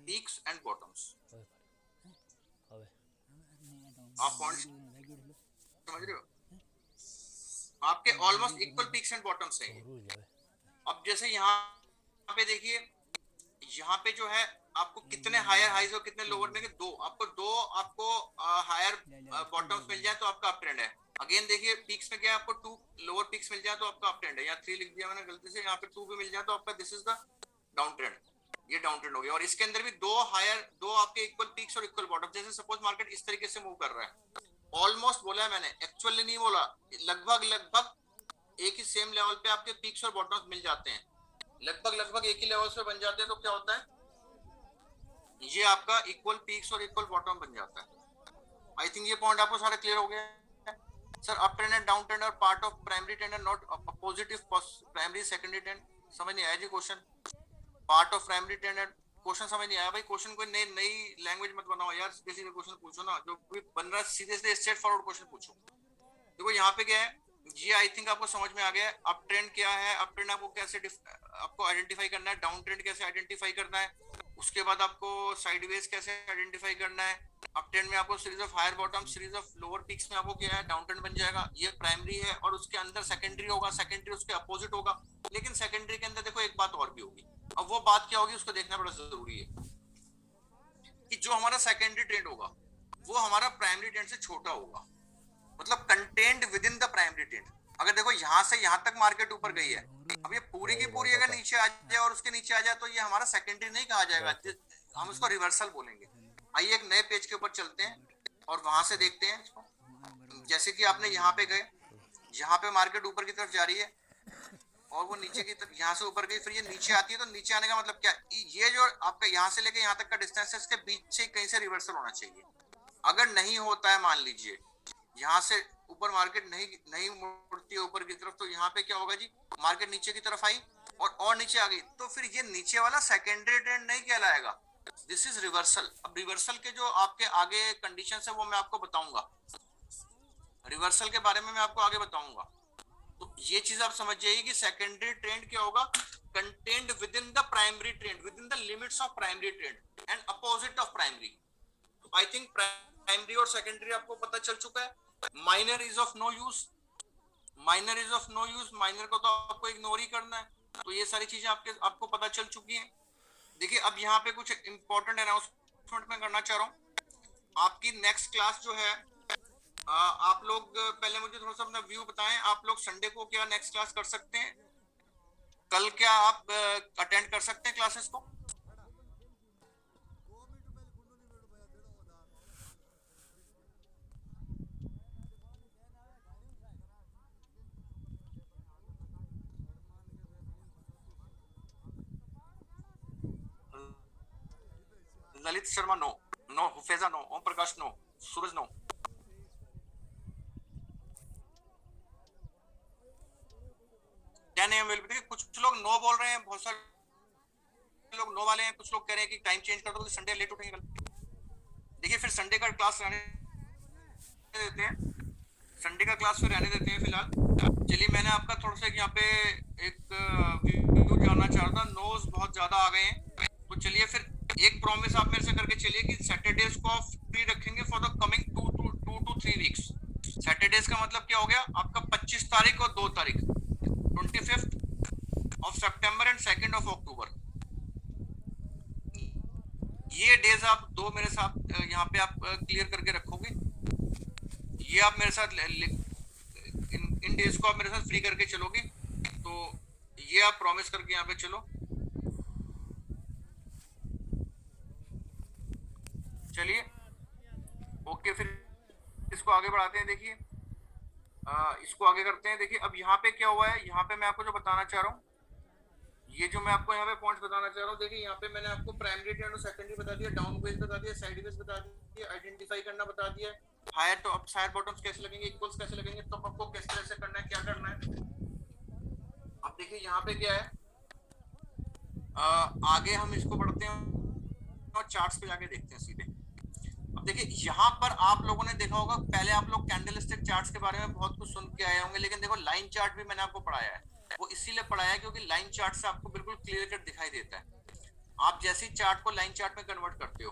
peaks and bottoms. आप पॉइंट समझ रहे हो, आपके almost equal peaks and bottoms हैं। अब जैसे यहाँ पे देखिए, यहाँ पे जो है आपको कितने हायर हाइज और कितने लोअर में, दो आपको हायर बॉटम्स मिल जाए तो आपका अप ट्रेंड है। अगेन देखिए पीक्स में क्या है, आपको 2 लोअर पीक्स मिल जाए तो आपका अप ट्रेंड है, यहाँ 3 लिख दिया मैंने गलती से, यहाँ पे 2 भी मिल जाए तो आपका this is the down trend, ये डाउन ट्रेंड हो गया। और इसके अंदर भी दो आपके इक्वल पीक्स और इक्वल बॉटम। जैसे सपोज मार्केट इस तरीके से मूव कर रहा है, ऑलमोस्ट बोला है मैंने, एक्चुअली नहीं बोला, लगभग एक ही सेम लेवल पे आपके पीक्स और बॉटम्स मिल जाते हैं, लगभग एक ही लेवल पे बन जाते हैं। तो क्या होता है, ये आपका इक्वल पीक्स और इक्वल बॉटम बन जाता है। आई थिंक ये पॉइंट आपको सारे क्लियर हो गए। Sir up trend and down trend और part of primary trend and not positive primary secondary trend, समझ नहीं आया जी question, part of primary trend and, question समझ नहीं आया भाई। क्वेश्चन कोई नई लैंग्वेज मत बनाओ यार, सीधे क्वेश्चन पूछो ना, जो भी बन रहा है सीधे स्ट्रेट फॉरवर्ड क्वेश्चन पूछो। देखो यहाँ पे क्या है, ये आई थिंक आपको समझ में आ गया है। अप ट्रेंड क्या है, अप ट्रेंड आपको कैसे आपको आइडेंटिफाई करना है, डाउन ट्रेंड कैसे आइडेंटिफाई करना है, उसके बाद आपको साइडवेज कैसे आइडेंटिफाई करना है, अपट्रेंड में आपको series of higher bottom, series of lower peaks में आपको क्या है, डाउन ट्रेंड बन जाएगा। ये प्राइमरी है और उसके अंदर सेकेंडरी होगा, सेकेंडरी उसके अपोजिट होगा। लेकिन सेकेंडरी के अंदर देखो एक बात और भी होगी, अब वो बात क्या होगी उसको देखना बड़ा जरूरी है कि जो हमारा सेकेंडरी ट्रेंड होगा वो हमारा प्राइमरी ट्रेंड से छोटा होगा, मतलब content within the primary trend. अगर देखो यहां से यहां तक मार्केट ऊपर गई है, अब ये पूरी की पूरी अगर नीचे आ जाए और उसके नीचे आ जाए तो ये हमारा सेकेंडरी नहीं कहा जाएगा, हम उसको रिवर्सल बोलेंगे। आइए एक नए पेज के ऊपर चलते हैं और वहां से देखते हैं इसको। जैसे कि आपने यहाँ पे गए, यहाँ पे मार्केट ऊपर की तरफ जा रही है और वो नीचे की तरफ यहाँ से ऊपर गई, फिर ये नीचे आती है, तो नीचे आने का मतलब क्या, ये जो आपका यहाँ से लेके यहाँ तक का डिस्टेंस है इसके बीच से कहीं से रिवर्सल होना चाहिए। अगर नहीं होता है, मान लीजिए यहाँ से ऊपर मार्केट नहीं नहीं मुड़ती है ऊपर की तरफ, तो यहाँ पे क्या होगा जी, मार्केट नीचे की तरफ आई और नीचे आ गई, तो फिर ये नीचे वाला सेकेंडरी ट्रेंड नहीं कहलाएगा, दिस इज रिवर्सल। अब रिवर्सल के जो आपके आगे कंडीशन है वो मैं आपको बताऊंगा, रिवर्सल के बारे में मैं आपको आगे बताऊंगा। तो ये चीज आप समझ जाइए कि सेकेंडरी ट्रेंड क्या होगा, content within the primary trend, within the limits of primary trend and opposite of primary. I think primary और सेकेंडरी आपको पता चल चुका है। Minor is of no use, minor is of no use, minor को तो आपको इग्नोर ही करना है। तो ये सारी चीजें आपको पता चल चुकी हैं। देखिए अब यहाँ पे कुछ इंपॉर्टेंट अनाउंसमेंट मैं करना चाह रहा हूँ। आपकी नेक्स्ट क्लास जो है, आप लोग पहले मुझे थोड़ा सा अपना व्यू बताएं, आप लोग संडे को क्या नेक्स्ट क्लास कर सकते हैं, कल क्या आप अटेंड कर सकते हैं क्लासेस को? ललित शर्मा नो, नो हुफेजा no, Om Prakash no, Suraj no. कुछ लोग नो बोल रहे हैं, बहुत सारे लोग नो वाले हैं, कुछ लोग कह रहे हैं कि टाइम चेंज कर दो, संडे लेट उठेंगे कल। देखिए फिर संडे का क्लास रहने देते हैं, संडे का क्लास फिर रहने देते हैं फिलहाल। चलिए मैंने आपका थोड़ा सा यहाँ पे एक व्यू जानना चाह रहा था, नोज बहुत ज्यादा आ गए हैं, तो चलिए फिर एक प्रॉमिस आप मेरे से करके चलिए कि सैटरडेज को आप फ्री रखेंगे for the coming 2 to 3 weeks. Saturdays का मतलब क्या हो गया आपका 25 तारीख और 2 तारीख, 25 of September and 2 of October. ये डेज आप दो मेरे साथ यहाँ पे आप क्लियर करके रखोगे, ये आप मेरे साथ इन डेज को आप मेरे साथ फ्री करके चलोगे, तो ये आप प्रॉमिस करके यहाँ पे चलो। चलिए ओके, फिर इसको आगे बढ़ाते हैं। देखिए इसको आगे करते हैं। देखिए अब यहाँ पे क्या हुआ है, यहाँ पे मैं आपको जो बताना चाह रहा हूँ, ये जो मैं आपको यहाँ पे पॉइंट्स बताना चाह रहा हूँ, देखिए यहाँ पे मैंने आपको प्राइमरी ट्रेंड और सेकेंडरी बता दिया, डाउन वेज बता दिया, साइड वेज बता दिया, आइडेंटिफाई करना बता दिया, हायर टॉप हायर बॉटम्स कैसे लगेंगे, इक्वल्स कैसे लगेंगे, तो आपको किस तरह से करना है, क्या करना है। अब देखिए यहाँ पे क्या है, आगे हम इसको बढ़ते हैं और चार्ट्स पे जाके देखते हैं सीधे। अब देखिए यहाँ पर आप लोगों ने देखा होगा, पहले आप लोग कैंडलस्टिक चार्ट्स के बारे में बहुत कुछ सुन के आए होंगे, लेकिन देखो लाइन चार्ट भी मैंने आपको पढ़ाया है, वो इसीलिए पढ़ाया है क्योंकि लाइन चार्ट से आपको बिल्कुल क्लियर कट दिखाई देता है। आप जैसे चार्ट को लाइन चार्ट में कन्वर्ट करते हो,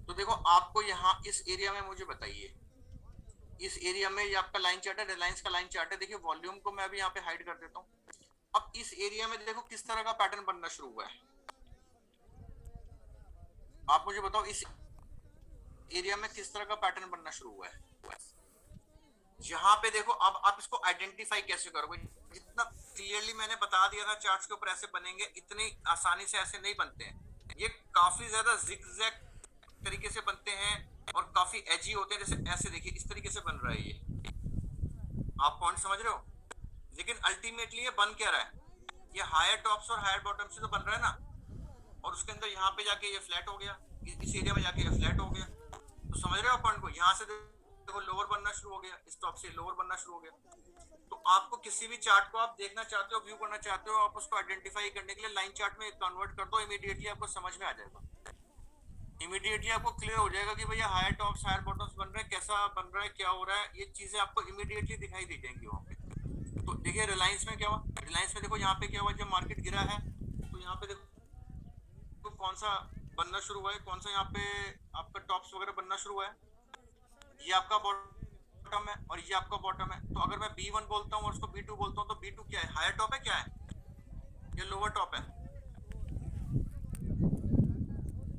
तो देखो आपको यहाँ इस एरिया में मुझे बताइए, इस एरिया में ये आपका लाइन चार्ट है, रिलायंस का लाइन चार्ट है। देखिए वॉल्यूम को मैं अभी यहाँ पे हाइड कर देता हूँ। अब इस एरिया में देखो किस तरह का पैटर्न बनना शुरू हुआ है, आप मुझे बताओ इस एरिया में किस तरह का पैटर्न बनना शुरू हुआ है। यहाँ पे देखो, अब आप इसको आइडेंटिफाई कैसे करोगे, जितना क्लियरली मैंने बता दिया था चार्ट्स के ऊपर ऐसे बनेंगे, इतनी आसानी से ऐसे नहीं बनते हैं, ये काफी ज्यादा जिगजैग तरीके से बनते हैं और काफी एजी होते हैं। जैसे ऐसे देखिए इस तरीके से बन रहा है, ये आप पॉइंट समझ रहे हो, लेकिन अल्टीमेटली ये बन क्या रहा है, ये हायर टॉप्स और हायर बॉटम से तो बन रहा है ना, और उसके अंदर यहाँ पे जाके ये फ्लैट हो गया, इस एरिया में जाके ये फ्लैट हो गया, तो समझ रहे हो पॉइंट को। यहाँ से देखो लोअर बनना शुरू हो गया, इस टॉप से लोअर बनना शुरू हो गया। तो आपको किसी भी चार्ट को आप देखना चाहते हो, व्यू करना चाहते हो, आप उसको आइडेंटिफाई करने के लिए लाइन चार्ट में कन्वर्ट कर दो, इमीडिएटली आपको समझ में आ जाएगा, इमीडिएटली आपको क्लियर हो जाएगा कि भैया हायर टॉप्स हायर बॉटम्स बन रहे हैं, कैसा बन रहा है, क्या हो रहा है, ये चीजें आपको इमीडिएटली दिखाई दे जाएंगी वहां पे। तो देखिए रिलायंस में क्या हुआ, रिलायंस में देखो यहाँ पे क्या हुआ, जब मार्केट गिरा है तो यहाँ पे देखो तो कौन सा बनना शुरू हुआ है, कौन सा यहाँ पे आपका टॉप्स वगैरह बनना शुरू हुआ है, ये आपका बॉटम है और ये आपका बॉटम है। तो अगर मैं B1 बोलता हूँ और उसको B2 बोलता हूँ तो B2 क्या है, हायर टॉप है, क्या है, ये लोअर टॉप है।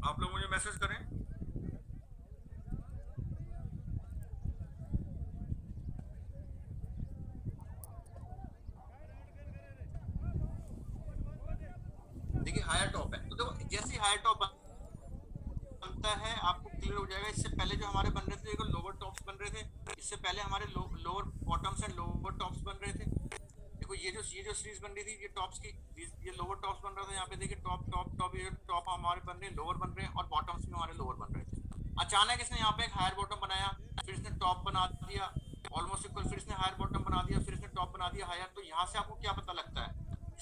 आप लोग मुझे मैसेज करें। देखिए हायर टॉप है, तो देखो जैसे हायर टॉप बनता है आपको क्लियर हो जाएगा। इससे पहले जो हमारे बन रहे थे देखो लोअर टॉप्स बन रहे थे, इससे पहले हमारे lower bottoms and lower tops बन रहे थे। देखो ये जो सीरीज बन रही थी ये टॉप्स की, ये लोअर टॉप्स बन रहा था। यहाँ पे देखिए टॉप टॉप टॉप, ये टॉप हमारे बन रहे हैं, लोअर बन रहे हैं, और बॉटम्स में हमारे लोअर बन रहे थे। अचानक इसने यहाँ पे एक हायर बॉटम बनाया, फिर इसने टॉप बना दिया ऑलमोस्ट इक्वल, फिर इसने हायर बॉटम बना दिया, फिर इसने टॉप बना दिया हायर। तो यहाँ से आपको क्या पता लगता है,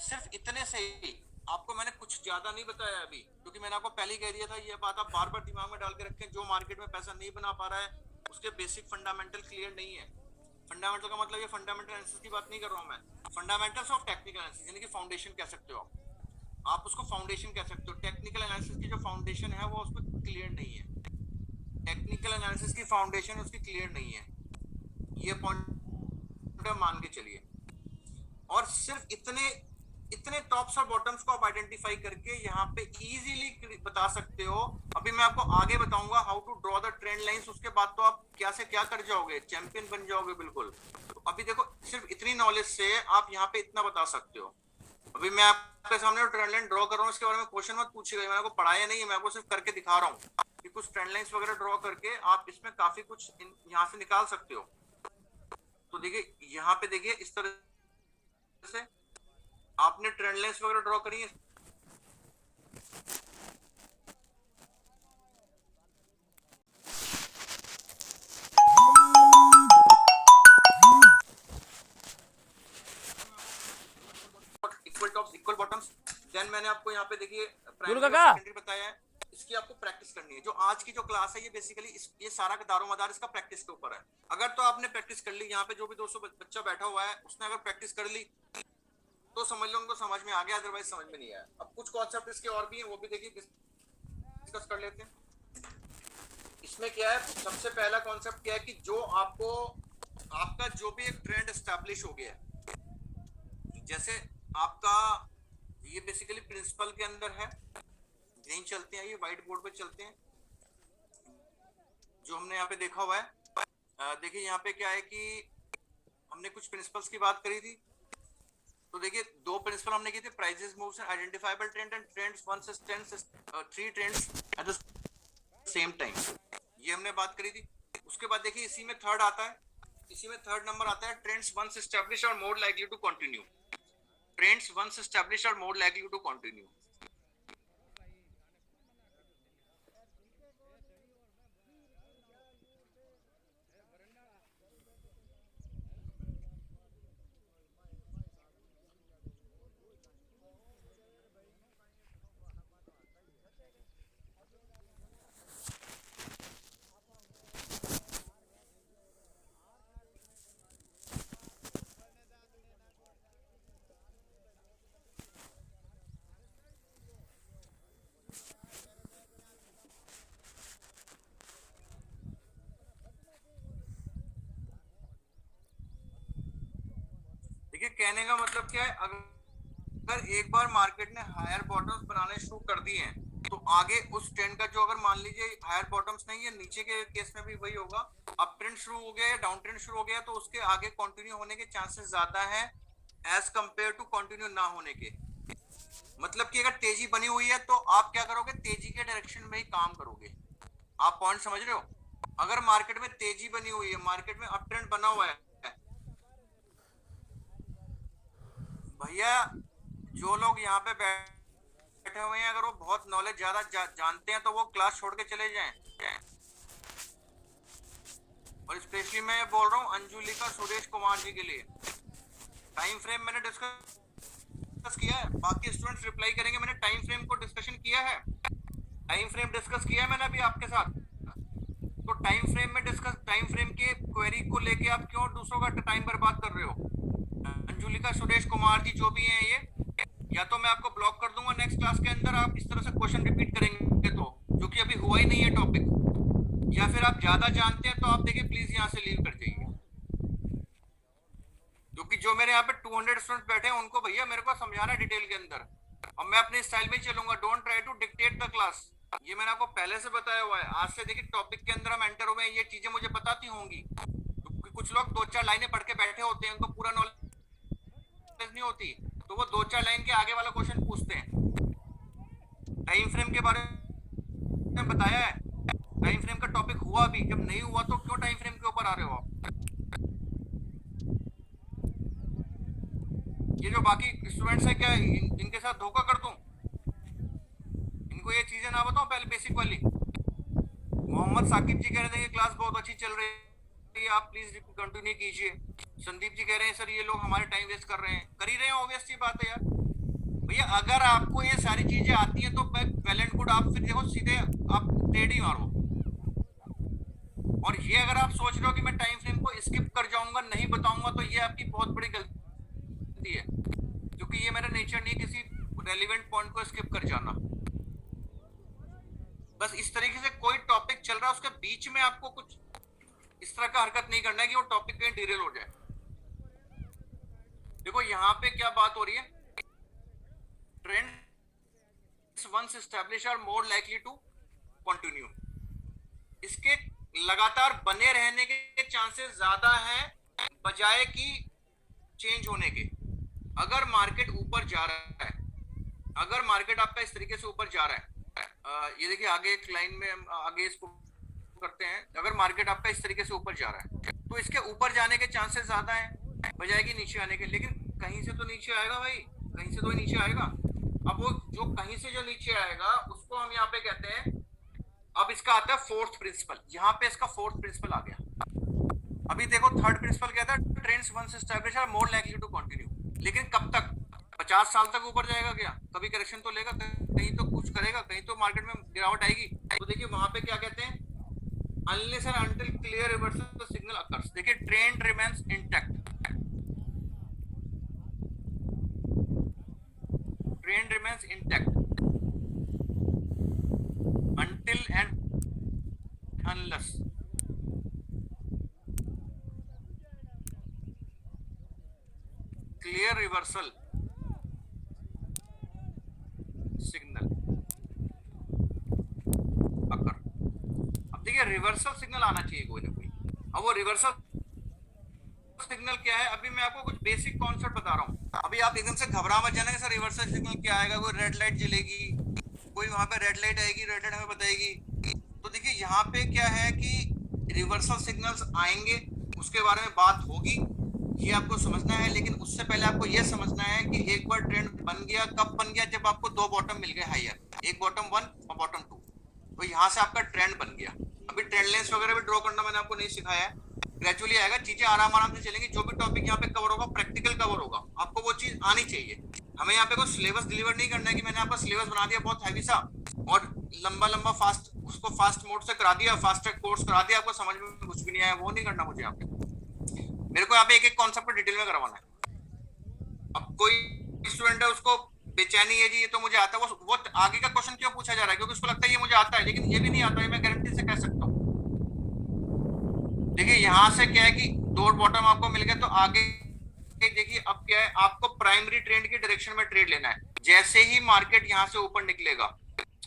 सिर्फ इतने से ही, आपको मैंने कुछ ज्यादा नहीं बताया अभी, क्योंकि मैंने आपको पहले ही कह दिया था ये बात आप बार बार दिमाग में डाल के रखें। जो मार्केट में पैसा नहीं बना पा रहा है उसके बेसिक फंडामेंटल क्लियर नहीं है। फंडामेंटल का मतलब ये फंडामेंटल एनालिसिस की बात नहीं कर रहा हूं मैं, फंडामेंटल्स ऑफ टेक्निकल एनालिसिस, यानी कि फाउंडेशन कह सकते हो आप उसको फाउंडेशन कह सकते हो। टेक्निकल एनालिसिस की जो फाउंडेशन है वो उसको क्लियर नहीं है, टेक्निकल एनालिसिस की फाउंडेशन उसकी क्लियर नहीं है, ये पॉइंट मान के चलिए। और सिर्फ इतने टॉप्स और बॉटम्स को आप आइडेंटिफाई करके यहाँ पे इजीली बता सकते हो। अभी मैं आपको आगे बताऊंगा how to draw the trend lines, उसके बाद तो आप क्या से क्या कर जाओगे, चैंपियन बन जाओगे बिल्कुल। तो अभी देखो सिर्फ इतनी नॉलेज से आप यहाँ पे इतना बता सकते हो। अभी मैं आपके सामने ट्रेंड लाइन ड्रॉ कर रहा हूँ, इसके बारे में क्वेश्चन मत पूछिएगा, मैंने आपको पढ़ाया नहीं है, मैं आपको सिर्फ करके दिखा रहा हूँ कि कुछ ट्रेंड लाइंस वगैरह ड्रॉ करके आप इसमें काफी कुछ यहाँ से निकाल सकते हो। तो देखिए यहाँ पे देखिए इस तरह से आपने ट्रेंड लाइंस वगैरह ड्रॉ करी है। Equal tops equal bottoms, then मैंने आपको यहाँ पे देखिए प्राइमरी सेकेंडरी बताया है, इसकी आपको प्रैक्टिस करनी है। जो आज की जो क्लास है ये बेसिकली ये सारा का दारोमदार इसका प्रैक्टिस के ऊपर है। अगर तो आपने प्रैक्टिस कर ली, यहाँ पे जो भी 200 बच्चा बैठा हुआ है उसने अगर प्रैक्टिस कर ली तो समझ लो उनको समझ में आ गया, अदरवाइज समझ में नहीं आया। अब कुछ कॉन्सेप्ट इसके और भी हैं, वो भी देखिए डिस्कस कर लेते हैं। इसमें क्या है, सबसे पहला कॉन्सेप्ट क्या है कि जो आपको आपका जो भी एक ट्रेंड एस्टैब्लिश हो गया, जैसे आपका ये बेसिकली प्रिंसिपल के अंदर है, यहीं चलते हैं, ये व्हाइट बोर्ड पे चलते हैं जो हमने यहाँ पे देखा हुआ है। देखिए यहाँ पे क्या है कि हमने कुछ प्रिंसिपल्स की बात करी थी। तो देखिए दो प्रिंसिपल हमने की थी, prices moves and identifiable trend and trends one sustains three trends at the same time, ये हमने बात करी थी। उसके बाद देखिए इसी में थर्ड आता है, इसी में थर्ड नंबर आता है trends once established are more likely to continue, trends once established are more likely to continue. देखिए कहने का मतलब क्या है, अगर एक बार मार्केट ने हायर बॉटम्स बनाने शुरू कर दिए हैं तो आगे उस ट्रेंड का जो, अगर मान लीजिए हायर बॉटम्स नहीं है, नीचे के केस में भी वही होगा, अप ट्रेंड शुरू हो गया या डाउन ट्रेंड शुरू हो गया तो उसके आगे कंटिन्यू होने के चांसेस ज्यादा है एज कंपेयर टू कंटिन्यू ना होने के। मतलब कि अगर तेजी बनी हुई है तो आप क्या करोगे, तेजी के डायरेक्शन में ही काम करोगे। आप पॉइंट समझ रहे हो? अगर मार्केट में तेजी बनी हुई है, मार्केट में अप ट्रेंड बना हुआ है, भैया जो लोग यहाँ पे बैठे हुए हैं अगर वो बहुत नॉलेज ज्यादा जानते हैं तो वो क्लास छोड़ के चले जाएं। और स्पेशली मैं बोल रहा हूँ अंजुलिका सुरेश कुमार जी के लिए। टाइम फ्रेम मैंने डिस्कस किया है, बाकी स्टूडेंट्स रिप्लाई करेंगे, मैंने टाइम फ्रेम को डिस्कशन किया है, टाइम फ्रेम डिस्कस किया है मैंने अभी आपके साथ। तो टाइम फ्रेम में डिस्कस, टाइम फ्रेम के क्वेरी को लेके आप क्यों दूसरों का टाइम बर्बाद कर रहे हो? अंजुलिका सुरेश कुमार जी जो भी हैं ये या तो मैं आपको ब्लॉक कर दूंगा नेक्स्ट क्लास के अंदर, आप इस तरह से क्वेश्चन रिपीट करेंगे तो, जो कि अभी हुआ ही नहीं है टॉपिक, या फिर आप ज्यादा जानते हैं तो आप देखिए प्लीज यहाँ से लीव कर जाइए, क्योंकि जो मेरे यहाँ पे 200 स्टूडेंट्स बैठे हैं उनको भैया मेरे को समझाना है डिटेल के अंदर, और मैं अपने स्टाइल में चलूंगा, don't try to dictate the class. ये मैंने आपको पहले से बताया हुआ है। आज से देखिए टॉपिक के अंदर हम एंटर हुए हैं, ये चीजें मुझे बताती होंगी, क्योंकि कुछ लोग 2-4 लाइनें पढ़ के बैठे होते हैं, उनको पूरा नॉलेज नहीं होती, तो वो 2-4 लाइन के आगे वाला क्वेश्चन पूछते हैं। टाइम फ्रेम के बारे में बताया है, टाइम फ्रेम का टॉपिक हुआ भी, जब नहीं हुआ तो क्यों टाइम फ्रेम के ऊपर आ रहे हो आप? ये जो बाकी स्टूडेंट्स हैं, क्या इनके साथ धोखा कर दूं? इनको ये चीजें ना बताऊं पहले बेसिक वाली? मोहम्मद साकिब जी कह रहे थे कि क्लास बहुत अच्छी चल रही है, आप प्लीज कंटिन्यू कीजिए। संदीप जी कह रहे हैं सर ये लोग हमारे टाइम वेस्ट कर रहे हैं, कर ही रहे हैं, ऑब्वियस सी बात है यार। भैया अगर आपको ये सारी चीजें आती हैं तो वेल एंड गुड, आप फिर देखो सीधे आप ट्रेड ही मारो। और ये अगर आप सोच रहे हो कि मैं टाइम फ्रेम को स्किप कर जाऊंगा, नहीं बताऊंगा, तो ये आपकी बहुत बड़ी गलती है, क्योंकि ये मेरा नेचर नहीं किसी रेलिवेंट पॉइंट को स्किप कर जाना। बस इस तरीके से कोई टॉपिक चल रहा है उसके बीच में आपको कुछ इस तरह का हरकत नहीं करना है कि वो टॉपिक कहीं डिरेल हो जाए। देखो यहाँ पे क्या बात हो रही है, trends once establish are more likely to continue. इसके लगातार बने रहने के चांसेस ज्यादा हैं बजाय कि चेंज होने के। अगर मार्केट ऊपर जा रहा है, अगर मार्केट आपका इस तरीके से ऊपर जा रहा है, ये देखिए आगे एक लाइन में हम आगे इसको करते हैं, अगर मार्केट आपका इस तरीके से ऊपर जा रहा है तो इसके ऊपर जाने के चांसेस ज्यादा हैं बजाय कि नीचे आने के। लेकिन कहीं से तो नीचे आएगा भाई, कहीं से तो नीचे आएगा। अब वो जो कहीं से जो नीचे आएगा उसको हम यहाँ पे कहते हैं, अब इसका आता है फोर्थ प्रिंसिपल, यहाँ पे इसका फोर्थ प्रिंसिपल आ गया। अभी देखो थर्ड प्रिंसिपल क्या था, trends once establish are more likely to continue. लेकिन कब तक? 50 साल तक ऊपर जाएगा क्या? कभी करेक्शन तो लेगा, कहीं तो कुछ करेगा, कहीं तो मार्केट में गिरावट आएगी। तो देखिए वहां पे क्या कहते हैं, unless and until clear reversal signal occurs. देखिए trend remains intact, trend remains intact until and unless clear reversal signal occur। अब देखिए रिवर्सल सिग्नल आना चाहिए कोई ना कोई। अब वो रिवर्सल सिग्नल क्या है, अभी मैं आपको कुछ बेसिक कॉन्सेप्ट बता रहा हूँ। अभी आप एकदम से घबरा मत जाना कि सर रिवर्सल सिग्नल क्या आएगा, कोई रेड लाइट जलेगी, कोई वहां पे रेड लाइट आएगी, रेड लाइट हमें बताएगी। तो देखिए यहाँ पे क्या है कि रिवर्सल सिग्नल्स आएंगे, उसके बारे में बात होगी, ये आपको समझना है। लेकिन उससे पहले आपको ये समझना है कि एक बार ट्रेंड बन गया, कब बन गया? जब आपको दो बॉटम मिल गए हायर, एक बॉटम 1 और बॉटम 2, तो यहाँ से आपका ट्रेंड बन गया। अभी ट्रेंड लाइंस वगैरह भी ड्रॉ करना मैंने आपको नहीं सिखाया है, ग्रेजुअली आएगा, चीजें आराम आराम से चलेंगी। जो भी टॉपिक यहाँ पे कवर होगा प्रैक्टिकल कवर होगा, आपको वो चीज आनी चाहिए। हमें यहाँ पे कोई सिलेबस डिलीवर नहीं करना है कि मैंने आपका सिलेबस बना दिया बहुत हैवी सा और लंबा लंबा फास्ट, उसको फास्ट मोड से करा दिया, फास्ट ट्रैक कोर्स करा दिया, आपको समझ में कुछ भी नहीं आया, वो नहीं करना मुझे यहाँ पे। मेरे को यहाँ पे एक एक कॉन्सेप्ट को डिटेल में करवाना है। अब कोई स्टूडेंट है उसको बेचैनी है जी ये तो मुझे आता है, वो आगे का क्वेश्चन क्यों पूछा जा रहा है? क्योंकि उसको लगता है ये मुझे आता है, लेकिन ये भी नहीं आता है, मैं गारंटी से कह सकता हूँ। देखिए यहाँ से क्या है कि दो बॉटम आपको मिल गए, तो आगे देखिए अब क्या है, आपको प्राइमरी ट्रेंड की डायरेक्शन में ट्रेड लेना है। जैसे ही मार्केट यहाँ से ऊपर निकलेगा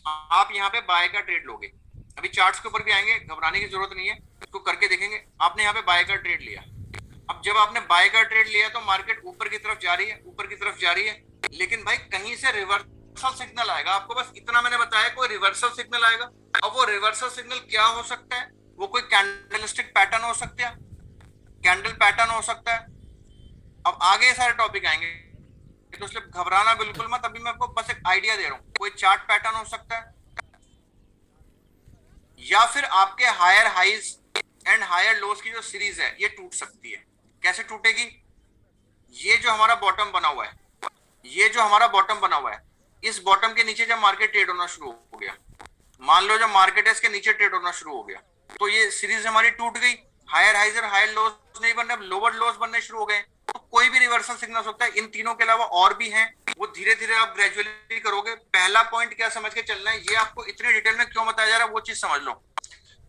आप यहाँ पे बाय का ट्रेड लोगे। अभी चार्ट्स के ऊपर भी आएंगे, घबराने की जरूरत नहीं है, इसको करके देखेंगे। आपने यहाँ पे बाय का ट्रेड लिया, अब जब आपने बाय का ट्रेड लिया तो मार्केट ऊपर की तरफ जा रही है, ऊपर की तरफ जा रही है, लेकिन भाई कहीं से रिवर्सल सिग्नल आएगा। आपको बस इतना मैंने बताया, कोई रिवर्सल सिग्नल आएगा। अब वो रिवर्सल सिग्नल क्या हो सकता है? वो कोई कैंडलस्टिक पैटर्न हो सकता है, कैंडल पैटर्न हो सकता है। अब आगे सारे टॉपिक आएंगे, तो इसलिए घबराना बिल्कुल मत, अभी मैं आपको बस एक आइडिया दे रहा हूं। कोई चार्ट पैटर्न हो सकता है, या फिर आपके higher highs and higher lows की जो सीरीज है ये टूट सकती है। कैसे टूटेगी? ये जो हमारा बॉटम बना हुआ है, ये जो हमारा बॉटम बना हुआ है, इस बॉटम के नीचे जब मार्केट ट्रेड होना शुरू हो गया, मान लो जब मार्केट है इसके नीचे ट्रेड होना शुरू हो गया, तो ये सीरीज हमारी टूट गई। हायर हाइज और हायर लोज नहीं बन रहे, लोअर लोज बनने शुरू हो गए। तो कोई भी रिवर्सल सिग्नल हो सकता है। इन तीनों के अलावा और भी हैं, वो धीरे धीरे आप ग्रेजुअली करोगे। पहला पॉइंट क्या समझ के चलना है, ये आपको इतने डिटेल में क्यों बताया जा रहा है वो चीज समझ लो।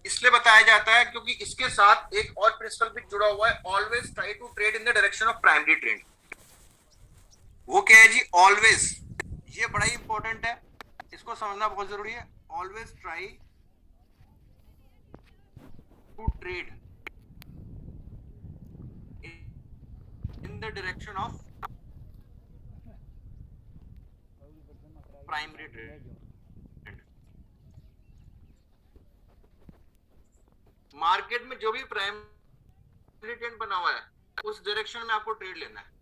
इसलिए बताया जाता है क्योंकि इसके साथ एक और प्रिंसिपल भी जुड़ा हुआ है, always try to trade in the direction of primary trend. वो क्या है जी? ऑलवेज, ये बड़ा ही इंपॉर्टेंट है, इसको समझना बहुत जरूरी है। Always try to trade in the direction of primary trend. Market में जो भी प्राइमरी ट्रेंड बना हुआ है उस डायरेक्शन में आपको ट्रेड लेना है।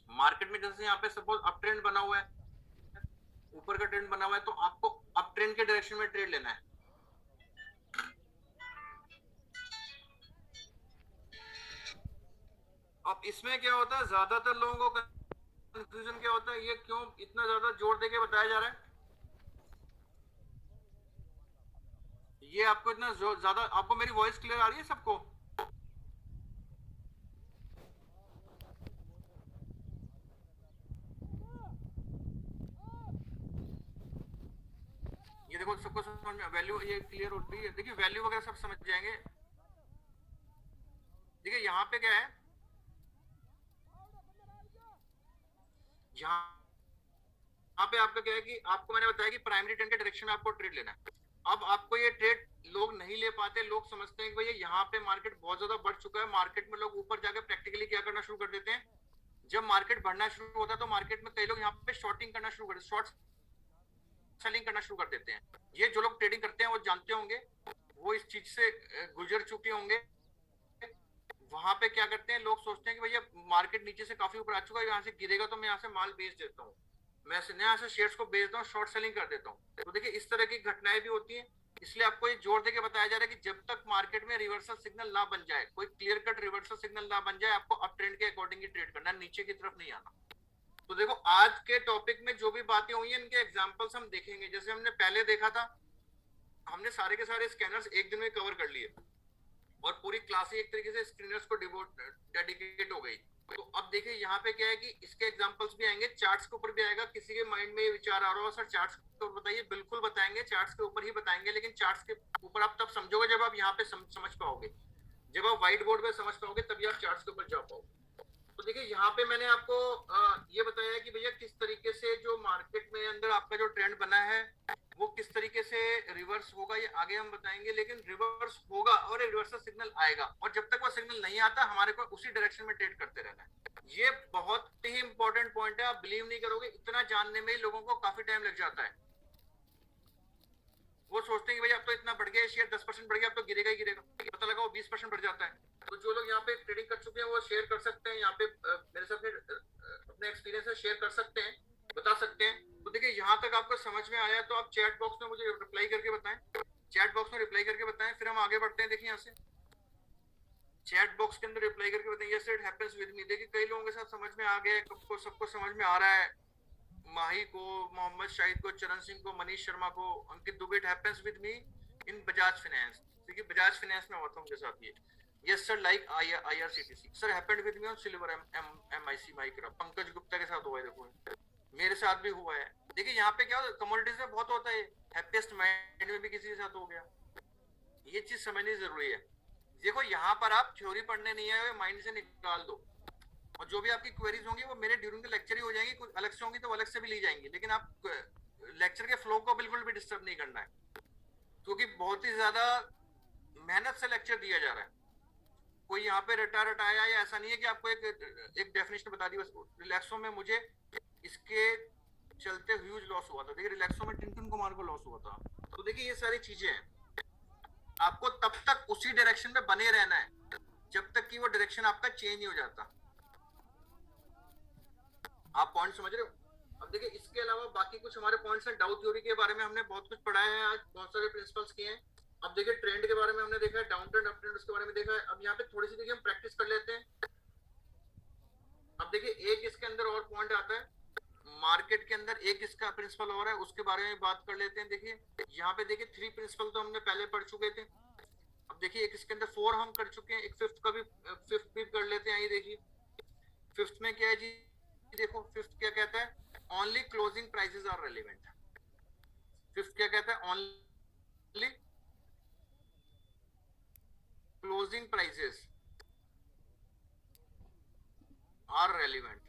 मार्केट में जैसे यहाँ पे सपोज अप ट्रेंड बना हुआ है, ऊपर का ट्रेंड बना हुआ है, तो आपको अप ट्रेंड के डायरेक्शन में ट्रेड लेना है। अब इसमें क्या होता है, ज्यादातर लोगों को कंफ्यूजन क्या होता है, ये क्यों इतना ज्यादा जोर देके बताया जा रहा है, ये आपको इतना ज्यादा, आपको मेरी वॉइस क्लियर आ रही है सबको? ये देखो सबको समझ में वैल्यू ये क्लियर हो रही है? देखिए वैल्यू वगैरह सब समझ जाएंगे। देखिए यहाँ पे क्या है, यहाँ पे आपका क्या है कि आपको मैंने बताया कि प्राइमरी ट्रेंड के डायरेक्शन में आपको ट्रेड लेना है। अब आपको ये ट्रेड लोग नहीं ले पाते, लोग समझते हैं कि भैया यहाँ पे मार्केट बहुत ज्यादा बढ़ चुका है, मार्केट में लोग ऊपर जाकर प्रैक्टिकली क्या करना शुरू कर देते हैं, जब मार्केट बढ़ना शुरू होता है तो मार्केट में कई लोग यहाँ पे शॉर्टिंग करना शुरू कर देते, शॉर्ट सेलिंग करना शुरू कर देते हैं। ये जो लोग ट्रेडिंग करते हैं वो जानते होंगे, वो इस चीज से गुजर चुके होंगे। वहां पे क्या करते हैं, लोग सोचते हैं कि भैया मार्केट नीचे से काफी ऊपर आ चुका है, यहाँ से गिरेगा तो मैं यहाँ से माल बेच देता हूँ, मैं यहाँ से शेयर्स को बेचता हूँ, शॉर्ट सेलिंग कर देता हूँ। तो देखिए इस तरह की घटनाएं भी होती हैं। इसलिए आपको ये जोर देके बताया जा रहा है कि जब तक मार्केट में रिवर्सल सिग्नल ना बन जाए, कोई क्लियर कट रिवर्सल सिग्नल ना बन जाए, आपको अप ट्रेंड के अकॉर्डिंग ही ट्रेड करना, नीचे की तरफ नहीं आना। तो देखो आज के टॉपिक में जो भी बातें हुई हैं इनके एग्जांपल्स हम देखेंगे। जैसे हमने पहले देखा था, हमने सारे के सारे स्कैनर्स एक दिन में कवर कर लिए और पूरी क्लास ही एक तरीके से स्क्रीनर्स को डेडिकेट हो गई। तो अब देखिए यहाँ पे क्या है कि इसके एग्जांपल्स भी आएंगे, चार्ट्स के ऊपर भी आएगा। किसी के माइंड में ये विचार आ रहा हो सर चार्ट्स के ऊपर बताइए, बिल्कुल बताएंगे, चार्ट्स के ऊपर ही बताएंगे, लेकिन चार्ट्स के ऊपर आप तब समझोगे जब आप यहाँ पे समझ पाओगे, जब आप व्हाइट बोर्ड पे समझ पाओगे तभी आप चार्ट्स के ऊपर जा पाओगे। तो देखिए यहाँ पे मैंने आपको ये बताया कि भैया किस तरीके से जो मार्केट में अंदर आपका जो ट्रेंड बना है वो किस तरीके से रिवर्स होगा, ये आगे हम बताएंगे। लेकिन रिवर्स होगा और एक रिवर्सल सिग्नल आएगा, और जब तक वो सिग्नल नहीं आता हमारे को उसी डायरेक्शन में ट्रेड करते रहना है। ये बहुत ही इंपॉर्टेंट पॉइंट है, आप बिलीव नहीं करोगे, इतना जानने में ही लोगों को काफी टाइम लग जाता है। वो सोचते हैं कि भैया अब तो इतना बढ़ गया शेयर, 10% बढ़ गया, अब तो गिरेगा ही गिरेगा, पता लगा वो 20% बढ़ जाता है। तो जो लोग यहाँ पे ट्रेडिंग कर चुके हैं वो शेयर कर सकते हैं, यहाँ पे मेरे साथ अपने एक्सपीरियंस शेयर कर सकते हैं, बता सकते हैं। तो देखिए यहाँ तक आपको समझ में आया तो आप चैट बॉक्स में मुझे रिप्लाई करके बताएं, चैट बॉक्स में रिप्लाई करके बताएं, फिर हम आगे बढ़ते हैं। देखिए यहाँ से चैट बॉक्स के अंदर रिप्लाई करके बताएं, यस इट हैपेंस विद मी। देखिए कई लोगों के साथ समझ में आ गया, सबको समझ में आ रहा है, माही को, मोहम्मद शाहिद को, चरण सिंह को, मनीष शर्मा को, Ankit Dubey, it happens with me in Bajaj finance. देखिए बजाज फाइनेंस में होता हूँ उनके साथ ये। Yes sir like IRCTC sir happened with me on silver MIC micro. Pankaj Gupta के साथ हुआ है, देखो मेरे साथ भी हुआ है। देखिए यहाँ पे क्या कमोडिटीज में बहुत होता है, हैप्पीएस्ट माइंड में भी किसी के साथ हो गया, ये चीज समझनी जरूरी है। देखो यहाँ पर आप थ्योरी पढ़ने नहीं आए, माइंड से निकाल दो, और जो भी आपकी क्वेरीज होंगी वो मेरे ड्यूरिंग द लेक्चर ही हो जाएंगी, कुछ अलग से होंगी तो अलग से भी ली जाएंगी, लेकिन आप लेक्चर के फ्लो को बिल्कुल भी डिस्टर्ब नहीं करना है, क्योंकि बहुत ही ज्यादा मेहनत से लेक्चर दिया जा रहा है। कोई यहाँ पे रटाया या ऐसा नहीं है कि आपको एक डेफिनेशन बता दी बस। रिलैक्सो में मुझे इसके चलते ह्यूज लॉस हुआ था, देखिए रिलैक्सो में टिंटन कुमार को लॉस हुआ था। तो देखिए ये सारी चीजें हैं, आपको तब तक उसी डायरेक्शन में बने रहना है जब तक कि वो डायरेक्शन आपका चेंज नहीं हो जाता। आप पॉइंट समझ रहे हो? अब देखिए इसके अलावा बाकी कुछ हमारे पॉइंट्स हैं। डाउ थ्योरी के बारे में हमने बहुत कुछ पढ़ा है आज, बहुत सारे प्रिंसिपल्स किए हैं। अब देखिए ट्रेंड के बारे में हमने देखा है, डाउन ट्रेंड अप ट्रेंड उसके बारे में देखा है। अब यहाँ पे थोड़ी सी देखिए हम प्रैक्टिस कर लेते हैं। अब देखिए एक इसके अंदर और पॉइंट आता है, मार्केट के अंदर एक इसका प्रिंसिपल और है, उसके बारे में बात कर लेते हैं। देखिए यहाँ पे देखिए 3 प्रिंसिपल तो हमने पहले पढ़ चुके थे। अब देखिए एक इसके अंदर 4 हम कर चुके हैं, एक फिफ्थ भी कर लेते हैं। ये देखिए फिफ्थ में क्या है जी, देखो फिफ्थ क्या कहता है, only closing prices are relevant. Fifth क्या कहता है? Only closing prices are relevant.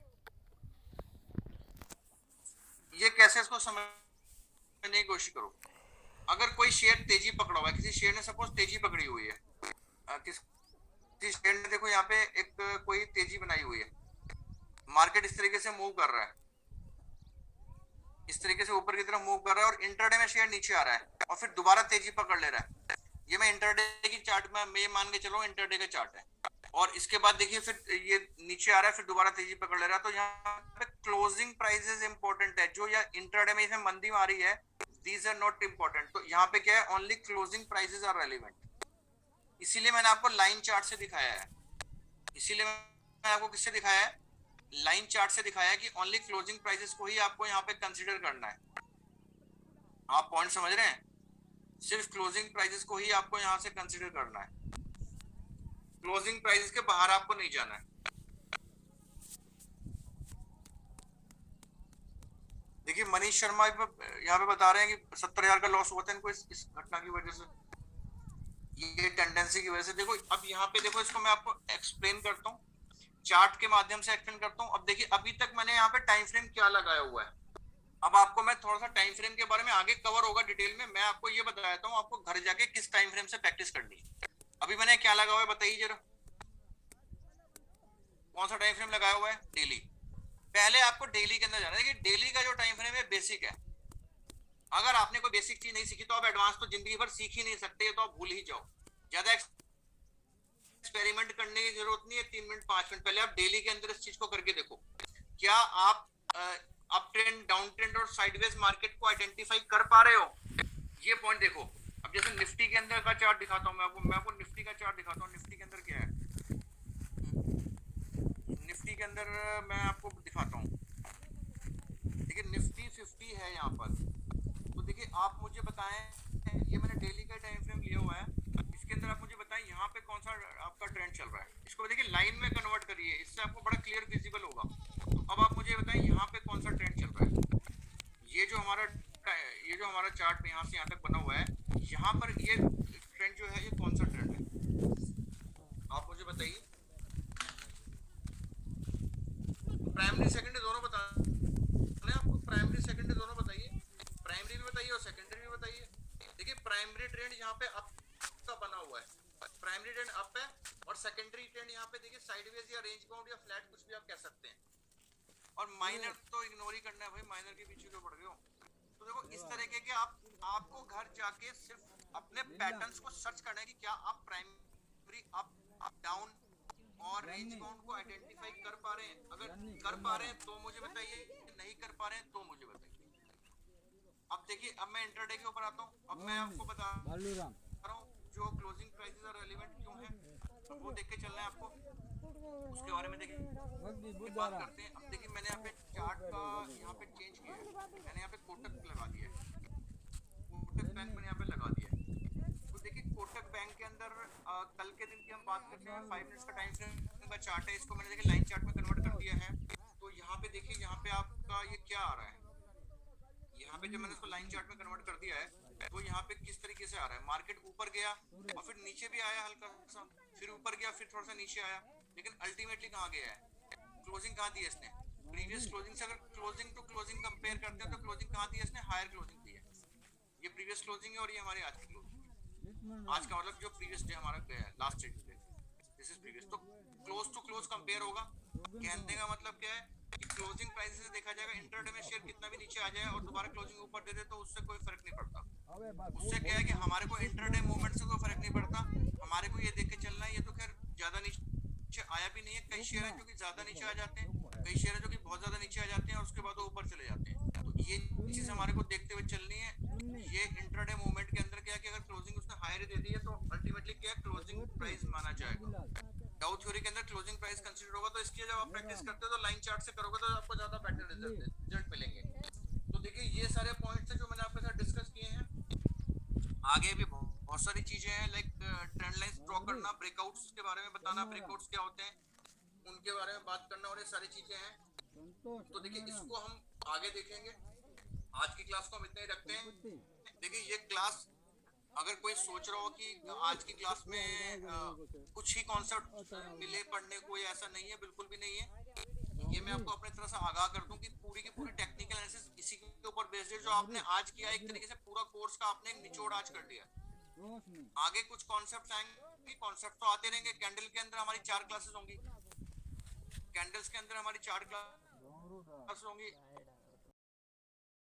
ये कैसे इसको समझने की कोशिश करो। अगर कोई शेयर तेजी पकड़ा हुआ है, किसी शेयर ने सपोज तेजी पकड़ी हुई है, किसी शेयर ने देखो यहाँ पे एक कोई तेजी बनाई हुई है, मार्केट इस तरीके से मूव कर रहा है, इस तरीके से ऊपर की तरफ मूव कर रहा है और इंटरडे में शेयर नीचे आ रहा है और फिर दोबारा तेजी पकड़ ले रहा है। ये मैं इंटरडे की चार्ट में ये मान के चलो इंटरडे का चार्ट है, और इसके बाद देखिए फिर ये नीचे आ रहा है, फिर दोबारा तेजी पकड़ ले रहा है। तो यहाँ पे क्लोजिंग प्राइसेस इंपॉर्टेंट है। जो या इंटरडे में इसमें मंदी मारी है, दीज आर नॉट इंपॉर्टेंट। तो यहाँ पे क्या है? Only closing prices are relevant. इसीलिए मैंने आपको लाइन चार्ट से दिखाया है, इसीलिए मैंने आपको किससे दिखाया है? लाइन चार्ट से दिखाया है कि ओनली क्लोजिंग प्राइसेस को ही आपको यहाँ पे कंसीडर करना है। आप पॉइंट समझ रहे हैं? सिर्फ क्लोजिंग प्राइसेस को ही आपको यहाँ से कंसीडर करना है, क्लोजिंग प्राइसेस के बाहर आपको नहीं जाना है। देखिए मनीष शर्मा यहाँ पे बता रहे हैं कि 70,000 का लॉस हुआ था इनको इस घटना की वजह से, ये टेंडेंसी की वजह से। देखो अब यहाँ पे देखो, इसको मैं आपको एक्सप्लेन करता हूँ, चार्ट के माध्यम से एक्सप्लेन करता हूँ। अब देखिए अभी तक मैंने यहाँ पे टाइम फ्रेम क्या लगाया हुआ है। अब आपको मैं थोड़ा सा टाइम फ्रेम के बारे में आगे कवर होगा डिटेल में, मैं आपको ये बताता हूँ आपको घर जाके किस टाइम फ्रेम से प्रैक्टिस करनी है। अभी मैंने क्या लगा हुआ है बताइए जरा, कौन सा टाइम फ्रेम लगाया हुआ है? डेली। पहले आपको डेली के अंदर जाना है। देखिए डेली का जो टाइम फ्रेम है बेसिक है। अगर आपने कोई बेसिक चीज नहीं सीखी तो आप एडवांस तो जिंदगी भर सीख ही नहीं सकते, तो आप भूल ही जाओ। ज्यादा एक्सपेरिमेंट करने की जरूरत नहीं है। 3 मिनट 5 मिनट पहले आप डेली के अंदर इस चीज को करके देखो, क्या आप अप ट्रेंड, डाउन ट्रेंड और साइडवेज मार्केट को आइडेंटिफाई कर पा रहे हो? ये पॉइंट देखो। अब जैसे निफ्टी के अंदर का चार्ट दिखाता हूँ मैं आपको निफ्टी का चार्ट दिखाता हूँ। निफ्टी के अंदर क्या है, निफ्टी के अंदर मैं आपको दिखाता हूँ। देखिए निफ्टी 50 है यहाँ पर। तो देखिए आप मुझे बताएं, ये मैंने डेली का टाइम फ्रेम लिया हुआ है, इसके अंदर आप मुझे बताएं यहाँ पे कौन सा आपका ट्रेंड चल रहा है। इसको देखिए लाइन में कन्वर्ट करिए, इससे आपको बड़ा क्लियर विजिबल होगा। तो अब आप मुझे बताएं यहाँ पे कौन सा ट्रेंड चल रहा है। ये जो हमारा चार्ट यहाँ से यहाँ तक बना हुआ है, यहाँ पर ये ट्रेंड जो है ये कौन सा ट्रेंड है आप मुझे बताइए। प्राइमरी सेकेंडरी दोनों बताना है आपको, प्राइमरी सेकेंडरी दोनों बताइए, प्राइमरी भी बताइए और सेकेंडरी भी बताइए। देखिए प्राइमरी ट्रेंड यहाँ पे अप का बना हुआ है, प्राइमरी ट्रेंड अप है, और सेकेंडरी ट्रेंड यहाँ पे देखिए साइडवेज या रेंज बाउंड या फ्लैट कुछ भी आप कह सकते हैं। और माइनर तो इग्नोर ही करना है भाई, माइनर के पीछे क्यों पड़ गए हो। तो देखो इस तरीके के आपको घर जाके सिर्फ अपने पैटर्न्स को सर्च करना है कि क्या आप प्राइमरी अप डाउन और रेंज बाउंड को आइडेंटिफाई कर पा रहे हैं। अगर कर पा रहे हैं तो मुझे बताइए, नहीं कर पा रहे हैं तो मुझे बताइए। अब देखिए अब मैं इंटरडे के ऊपर आता हूँ। अब मैं आपको बता रहा हूँ जो क्लोजिंग प्राइसेस आर रेलेवेंट क्यों है, अब वो देख के चलना है आपको, उसके बारे में देखिए बात करते हैं। अब देखिए मैंने यहाँ पे चार्ट का यहाँ पे चेंज किया है, मैंने यहाँ पे कोटक लगा दिया है, कोटक बैंक मैंने यहाँ पे लगा दिया है। तो देखिए कोटक बैंक के अंदर कल के दिन की हम बात करते हैं, 5 मिनट्स का टाइम फ्रेम का चार्ट है, इसको मैंने देखिए लाइन चार्ट में कन्वर्ट कर दिया है। तो यहाँ पे देखिए यहाँ पे आपका ये क्या आ रहा है, यहाँ पे जब मैंने इसको लाइन चार्ट में कन्वर्ट कर दिया है तो यहाँ पे किस तरीके से आ रहा है, मार्केट ऊपर गया और फिर नीचे भी आया हल्का सा, फिर ऊपर गया फिर थोड़ा सा नीचे आया, लेकिन अल्टीमेटली कहाँ गया है, क्लोजिंग कहाँ दी है इसने, प्रीवियस क्लोजिंग से अगर क्लोजिंग टू क्लोजिंग कंपेयर करते हैं तो क्लोजिंग कहाँ दी है इसने, हायर क्लोजिंग दी है। ये प्रीवियस क्लोजिंग है और ये हमारी आज की क्लोजिंग है। आज का मतलब जो प्रीवियस डे हमारा गया है, last trading day, this is previous. तो क्लोज टू क्लोज कंपेयर होगा। कहने का मतलब क्या है कि क्लोजिंग प्राइस से देखा जाएगा, इंटरडे में शेयर कितना भी नीचे आ जाए और दोबारा क्लोजिंग ऊपर दे दे तो उससे कोई फर्क नहीं पड़ता। उससे क्या है कि हमारे को इंटरडे मूवमेंट से कोई फर्क नहीं पड़ता, हमारे को ये देख के चलना है। ये तो खैर ज्यादा नीचे आया भी नहीं है, कई शेयर है जो कि ज्यादा नीचे आ जाते हैं, कई शेयर है जो कि बहुत ज्यादा नीचे आ जाते हैं और उसके बाद वो ऊपर चले जाते हैं। तो ये चीज हमारे को देखते हुए चलनी है। ये इंटरडे मूवमेंट के अंदर क्या है कि अगर क्लोजिंग उसने हायर दे दी है तो अल्टीमेटली क्या है, क्लोजिंग प्राइस माना जाएगा। डाउ थ्योरी के अंदर क्लोजिंग प्राइस कंसीडर होगा। तो इसकी जब आप प्रैक्टिस करते हो तो लाइन चार्ट से करोगे तो आपको ज्यादा बेटर रिजल्ट मिलेंगे। तो देखिए ये सारे पॉइंट्स हैं जो मैंने आपके साथ डिस्कस किए हैं। आगे भी बहुत सारी चीजें हैं, लाइक ट्रेंड लाइंस ड्रॉ करना, ब्रेकआउट्स के बारे में बताना, ब्रेकआउट्स क्या होते हैं उनके बारे में बात करना, और ये सारी चीजें हैं तो देखिए इसको हम आगे देखेंगे। आज की क्लास को हम इतना ही रखते हैं। देखिए ये क्लास, अगर कोई सोच रहा हो कि आज की क्लास में कुछ ही कॉन्सेप्ट मिले पढ़ने को, या ऐसा नहीं है, बिल्कुल भी नहीं है। ये मैं आपको अपने तरह से आगाह कर दूं कि पूरी की पूरी टेक्निकल एनालिसिस इसी के ऊपर बेस्ड है जो आपने आज किया। एक तरीके से पूरा कोर्स का आपने एक निचोड़ आज कर दिया। आगे कुछ कॉन्सेप्ट आएंगे, कॉन्सेप्ट तो आते रहेंगे। कैंडल के अंदर हमारी 4 क्लासेस होंगी, कैंडल्स के अंदर हमारी 4 क्लास होंगी।